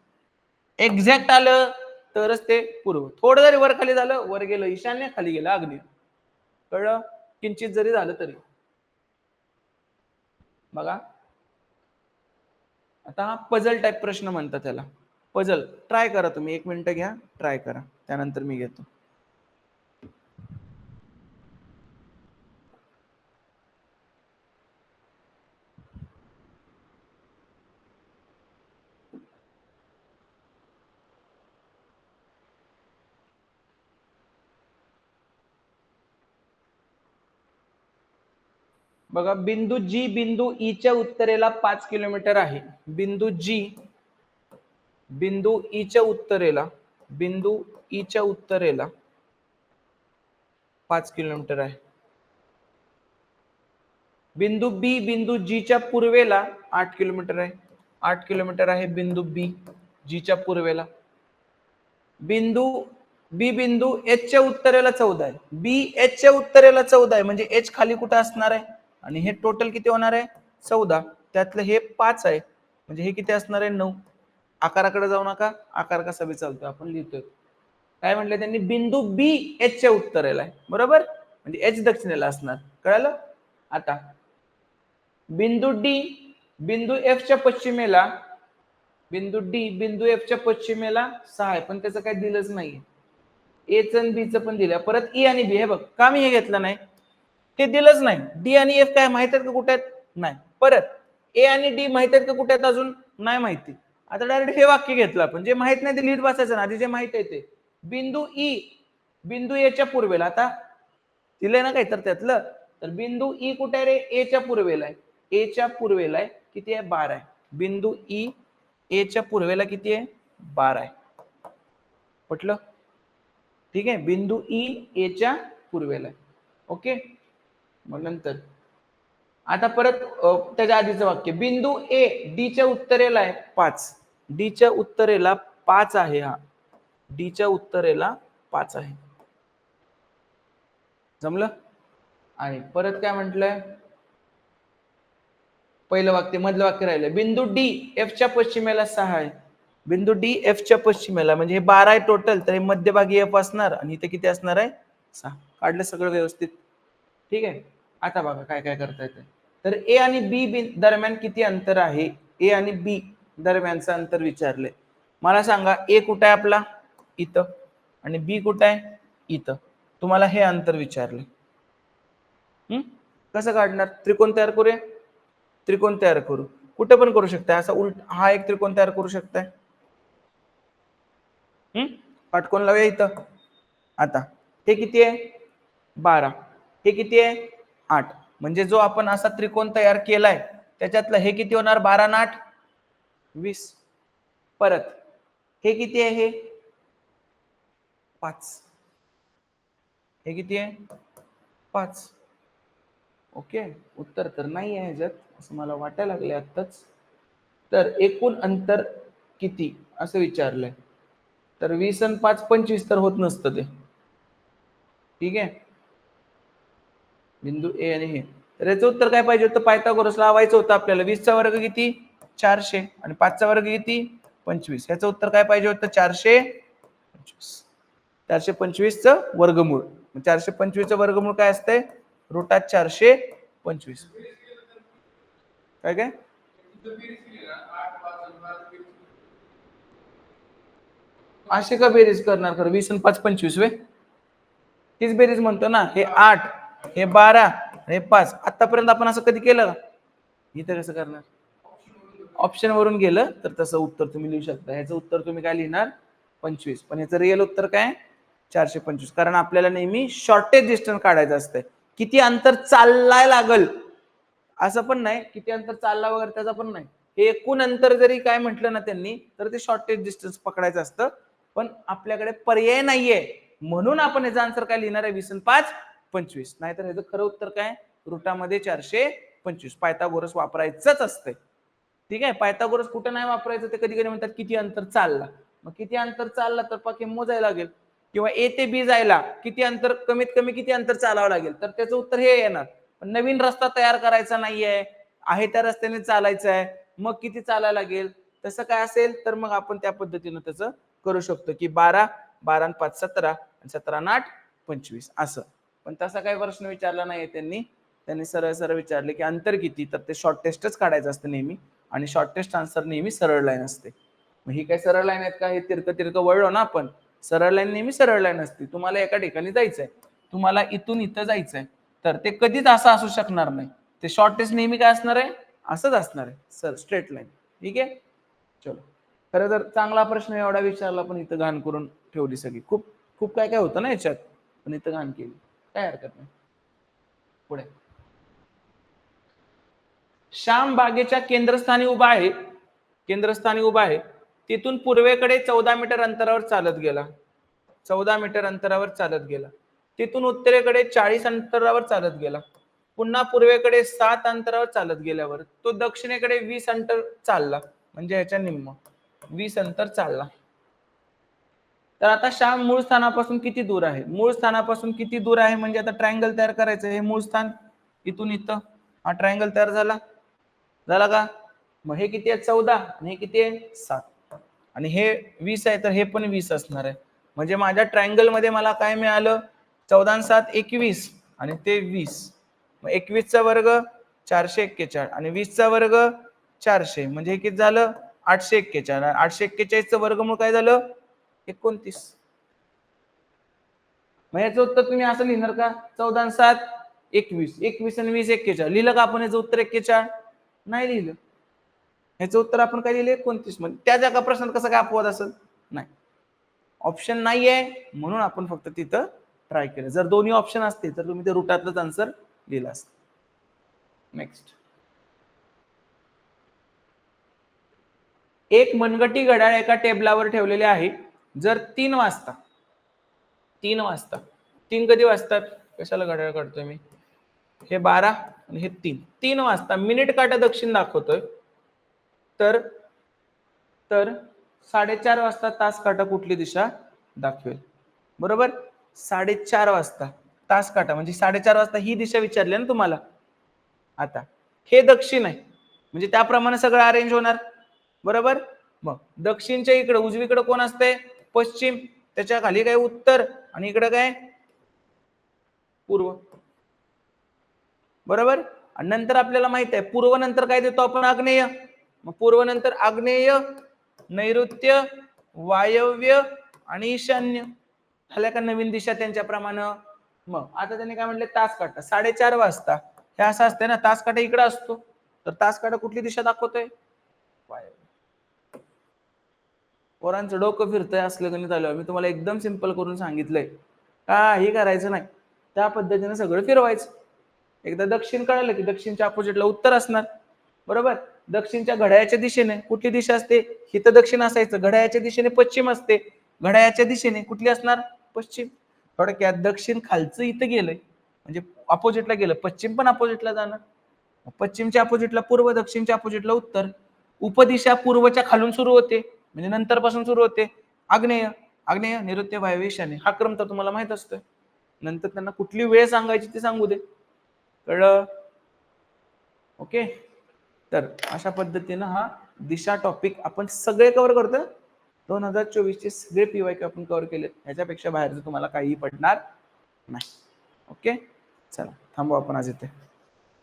एक्झॅक्ट आलं तरच ते पूर्व. थोडं जरी वर खाली झालं, वर गेलं ईशान्य, खाली गेलं आग्नेय. कळलं? किंचित जरी झालं तरी. बघा आता हा पझल टाईप प्रश्न म्हणतात त्याला. पझल ट्राय करा तुम्ही, 1 मिनिट घ्या, ट्राय करा, त्यानंतर मी घेतो. बघा बिंदू जी बिंदू ई च्या उत्तरेला 5 किलोमीटर आहे. बिंदू जी बिंदू ई च्या उत्तरेला, बिंदू ई च्या उत्तरेला 5 किलोमीटर आहे. बिंदू बी बिंदू जी च्या पूर्वेला 8 किलोमीटर आहे. 8 किलोमीटर आहे बिंदू बी जी च्या पूर्वेला. बिंदू बी बिंदू एच च्या उत्तरेला 14 आहे. बी एच च्या उत्तरेला 14 आहे, म्हणजे एच खाली कुठं असणार आहे, आणि हे टोटल किती होणार आहे 14, त्यातलं हे 5 आहे, म्हणजे हे किती असणार आहे 9. आकाराकडे जाऊ नका, आकार कसा बी चालतो, आपण लिहितोय. काय म्हटलं त्यांनी, बिंदू बी एच च्या उत्तरेला आहे, बरोबर, म्हणजे एच दक्षिणेला असणार. कळालं? आता बिंदू डी बिंदू एफ च्या पश्चिमेला, बिंदू डी बिंदू एफ च्या पश्चिमेला 6 आहे, पण त्याचं काही दिलंच नाहीये. एच आणि बी चं पण दिलं. परत ई आणि बी, हे बघ का मी हे घेतलं नाही, ते दिलंच नाही. डी आणि एफ काय माहित आहेत का कुठे आहेत, नाही. परत ए आणि डी माहित आहेत का कुठे आहेत, अजून नाही माहिती. आता डायरेक्ट हे वाक्य घेतलं आपण, जे माहित नाही ते लिहित बसायचं ना, आधी जे माहित आहे ते. बिंदू ई बिंदू ए च्या पूर्वेला, आता दिलंय ना काही तर त्यातलं, तर बिंदू ई कुठे आहे रे, ए च्या पूर्वेला आहे. ए च्या पूर्वेला आहे, किती आहे 12 आहे. बिंदू ई ए च्या पूर्वेला किती आहे 12 आहे. पटलं? ठीक आहे, बिंदू ई ए च्या पूर्वेला आहे. ओके, मग नंतर आता परत त्याच्या आधीचं वाक्य, बिंदू ए डी च्या उत्तरेला आहे 5. डी च्या उत्तरेला 5 आहे. हा डी च्या उत्तरेला 5 आहे. जमलं? आणि परत काय म्हटलंय, पहिलं वाक्य, मधलं वाक्य राहिलं, बिंदू डी एफ च्या पश्चिमेला 6 आहे. बिंदू डी एफ च्या पश्चिमेला, म्हणजे हे 12 आहे टोटल, तर हे मध्यभागी एफ असणार, आणि इथे किती असणार आहे 6. काढलं सगळं व्यवस्थित? ठीक आहे. आता बघा काय काय करता येतं. तर ए आणि बी दरम्यान किती अंतर आहे, ए आणि बी दरम्यानचं अंतर विचारलंय. मला सांगा, ए कुठं आहे आपला, इथं, आणि बी कुठं आहे, इथं. तुम्हाला हे अंतर विचारले. कसं काढणार, त्रिकोण तयार करूया. त्रिकोण तयार करू, कुठे पण करू शकता, असा उलट हा एक त्रिकोण तयार करू शकताय. काटकोन लावूया इथं. आता हे किती आहे 12, हे किती आहे 8, म्हणजे जो आपण असा त्रिकोण तयार केलाय त्याच्यातलं हे किती होणार, 12 आणि 8 20. परत हे किती आहे, हे 5, हे किती आहे 5. ओके, उत्तर तर नाही आहे ह्याच्यात असं मला वाटायला लागले आत्ताच. तर एकूण अंतर किती असं विचारलंय, तर 20 आणि 5 25 तर होत नसतं ते. ठीक आहे, बिंदू ए आणि हे, तर याचं उत्तर काय पाहिजे होतं, पायथागोरस लावायचं होतं आपल्याला. 20 चा वर्ग किती 400, आणि 5 चा वर्ग किती 25. याचं उत्तर काय पाहिजे होतं 425. 425 चं वर्गमूळ. 425 चं वर्गमूळ काय असतंय, रूटात 425. काय काय असे का बेरीज करणार, खरं 20 आणि 5 25 वे, तीच बेरीज म्हणतो ना. हे 8, हे 12, हे 5. आतापर्यंत आपण असं कधी केलं, इथं कसं करणार, ऑप्शन वरून गेलं तर तसं उत्तर तुम्ही लिहू शकता. ह्याचं उत्तर तुम्ही काय लिहिणार 25, पण ह्याचं रिअल उत्तर काय 425, कारण आपल्याला नेहमी शॉर्टेज डिस्टन्स काढायचं असतंय. किती अंतर चाललाय लागल असं पण नाही, किती अंतर चालला वगैरे त्याचा पण नाही. हे एकूण अंतर जरी काय म्हटलं ना त्यांनी, तर ते शॉर्टेज डिस्टन्स पकडायचं असतं. पण आपल्याकडे पर्याय नाहीये, म्हणून आपण याचा आन्सर काय लिहिणार आहे 20 आणि 5 25. नाहीतर ह्याचं खरं उत्तर काय, रूटामध्ये 425. पायथागोरस वापरायचंच असतंय. ठीक आहे. पायथागोरस कुठं नाही वापरायचं ते कधी कधी म्हणतात किती अंतर चालला. मग किती अंतर चालला तर पाकी मोजायला लागेल. किंवा ए ते बी जायला किती अंतर, कमीत कमी किती अंतर चालावं लागेल, तर त्याचं उत्तर हे येणार. पण नवीन रस्ता तयार करायचा नाहीये, आहे त्या रस्त्याने चालायचं आहे, मग किती चालायला लागेल, तसं काय असेल तर मग आपण त्या पद्धतीनं त्याचं करू शकतो की 12, 12 आणि 5 17 आणि 17 आणि 8 25 असं. पण तसा काही प्रश्न विचारला नाहीये त्यांनी सरळ सरळ विचारले की अंतर किती, तर ते शॉर्टेस्टच काढायचं असतं नेहमी आणि शॉर्टेस्ट आन्सर नेहमी सरळ लाईन असते. मग ही काय सरळ लाईन आहेत का, हे तिरकं तिरकं वळलो ना आपण, सरळ लाईन नेहमी सरळ लाईन असते. तुम्हाला एका ठिकाणी जायचंय, तुम्हाला इथून इथं जायचंय, तर ते कधीच असं असू शकणार नाही. ते शॉर्टेस्ट नेहमी काय असणार आहे, असंच असणार आहे, सर स्ट्रेट लाईन. ठीक आहे, चलो. खरं तर चांगला प्रश्न एवढा विचारला, पण इथं घाण करून ठेवली सगळी. खूप खूप काय काय होतं ना याच्यात, पण इथं घाण केली, काय हरकत नाही. पुढे, श्याम बागेच्या केंद्रस्थानी उभा आहे, केंद्रस्थानी उभा आहे, तिथून पूर्वेकडे 14 मीटर अंतरावर चालत गेला, 14 मीटर अंतरावर चालत गेला, तिथून उत्तरेकडे 40 अंतरावर चालत गेला, पुन्हा पूर्वेकडे 7 अंतरावर चालत गेल्यावर तो दक्षिणेकडे 20 अंतर चालला, म्हणजे याच्या निम्म 20 अंतर चालला. तर आता श्याम मूळ स्थानापासून किती दूर आहे, मूळ स्थानापासून किती दूर आहे म्हणजे आता ट्रायंगल तयार करायचं. हे मूळ स्थान इथून इथं, हा ट्रायंगल तयार झाला, झाला का. मग हे किती आहे 14 आणि हे किती आहे 7 आणि हे 20 आहे, तर हे पण 20 असणार आहे. म्हणजे माझ्या ट्रायंगल मध्ये मला काय मिळालं, 14 आणि 7 21 आणि ते 20. मग 21 चा वर्ग 441 आणि 20 चा वर्ग 400, म्हणजे हे किती झालं 841. 841 चं वर्गमूळ काय झालं 29. मग याचं उत्तर तुम्ही असं लिहिणार का, 14 आणि 7 21, 21 आणि 20 41. लिहिलं का आपण याचं उत्तर 41? नाही लिहिलं. ह्याचं उत्तर आपण काय लिहिले 29. मध्ये त्या जागा प्रश्नात कसं काय अपवाद असेल, नाही ऑप्शन नाहीये म्हणून आपण फक्त तिथं ट्राय केलं. जर दोन्ही ऑप्शन असतील तर तुम्ही ते रुटातलंच आन्सर लिहिलं असतं. नेक्स्ट, एक मनगटी घड्याळ एका टेबलावर ठेवलेले आहे. जर 3 वाजता, 3 वाजता, 3 कधी वाजतात, कशाला घड्याळ काढतोय मी, हे 12 आणि हे 3, 3 वाजता मिनिट काटा दक्षिण दाखवतोय, तर तर 4:30 वाजता तास काटा कुठली दिशा दाखवेल. बरोबर, 4:30 वाजता तास काटा म्हणजे 4:30 वाजता ही दिशा विचारली ना तुम्हाला. आता हे दक्षिण आहे म्हणजे त्याप्रमाणे सगळं अरेंज होणार. बरोबर, मग दक्षिणच्या इकडे उजवीकडे कोण असते, पश्चिम, त्याच्या खाली काय उत्तर आणि इकडे काय पूर्व. बरोबर, आणि नंतर आपल्याला माहित आहे पूर्व नंतर काय देतो आपण, आग्नेय. मग पूर्व नंतर आग्नेय, नैऋत्य, वायव्य आणि ईशान्य. झाल्या का नवीन दिशा त्यांच्याप्रमाणे. मग आता त्यांनी काय म्हटले, तास काटा 4:30 वाजता, हे असं असते ना, तास काटा इकडे असतो, तर तास काटा कुठली दिशा दाखवतोय, वायव्य. पोरांचं डोकं फिरतंय असलं गणित आलं, मी तुम्हाला एकदम सिंपल करून सांगितलंय, काही करायचं नाही, त्या पद्धतीने सगळं फिरवायचं. एकदा दक्षिण कळलं की दक्षिणच्या अपोजिटला उत्तर असणार. बरोबर, दक्षिणच्या घड्याळाच्या दिशेने कुठली दिशा असते, हिथं दक्षिण असायचं, घड्याळाच्या दिशेने पश्चिम असते, घड्याळाच्या दिशेने कुठली असणार, पश्चिम. थोडक्यात दक्षिण खालचं इथं गेलंय म्हणजे अपोजिटला गेलं, पश्चिम पण अपोजिटला जाणार. पश्चिमच्या अपोजिटला पूर्व, दक्षिणच्या अपोजिटला उत्तर. उपदिशा पूर्वच्या खालून सुरू होते म्हणजे नंतर पासून सुरू होते, आग्नेय, आग्नेय, नैऋत्य, वायव्य, ईशान्य. हा क्रम तर तुम्हाला माहित असतोय. नंतर त्यांना कुठली वेळ सांगायची ते सांगू दे, कळलं. ओके, तर अशा पद्धतीनं हा दिशा टॉपिक आपण सगळे कव्हर करतो. 2024 चे सगळे पीवायक्यू आपण कव्हर केले, ह्याच्यापेक्षा बाहेरचं तुम्हाला काहीही पडणार नाही. ओके, चला थांबू आपण आज इथे.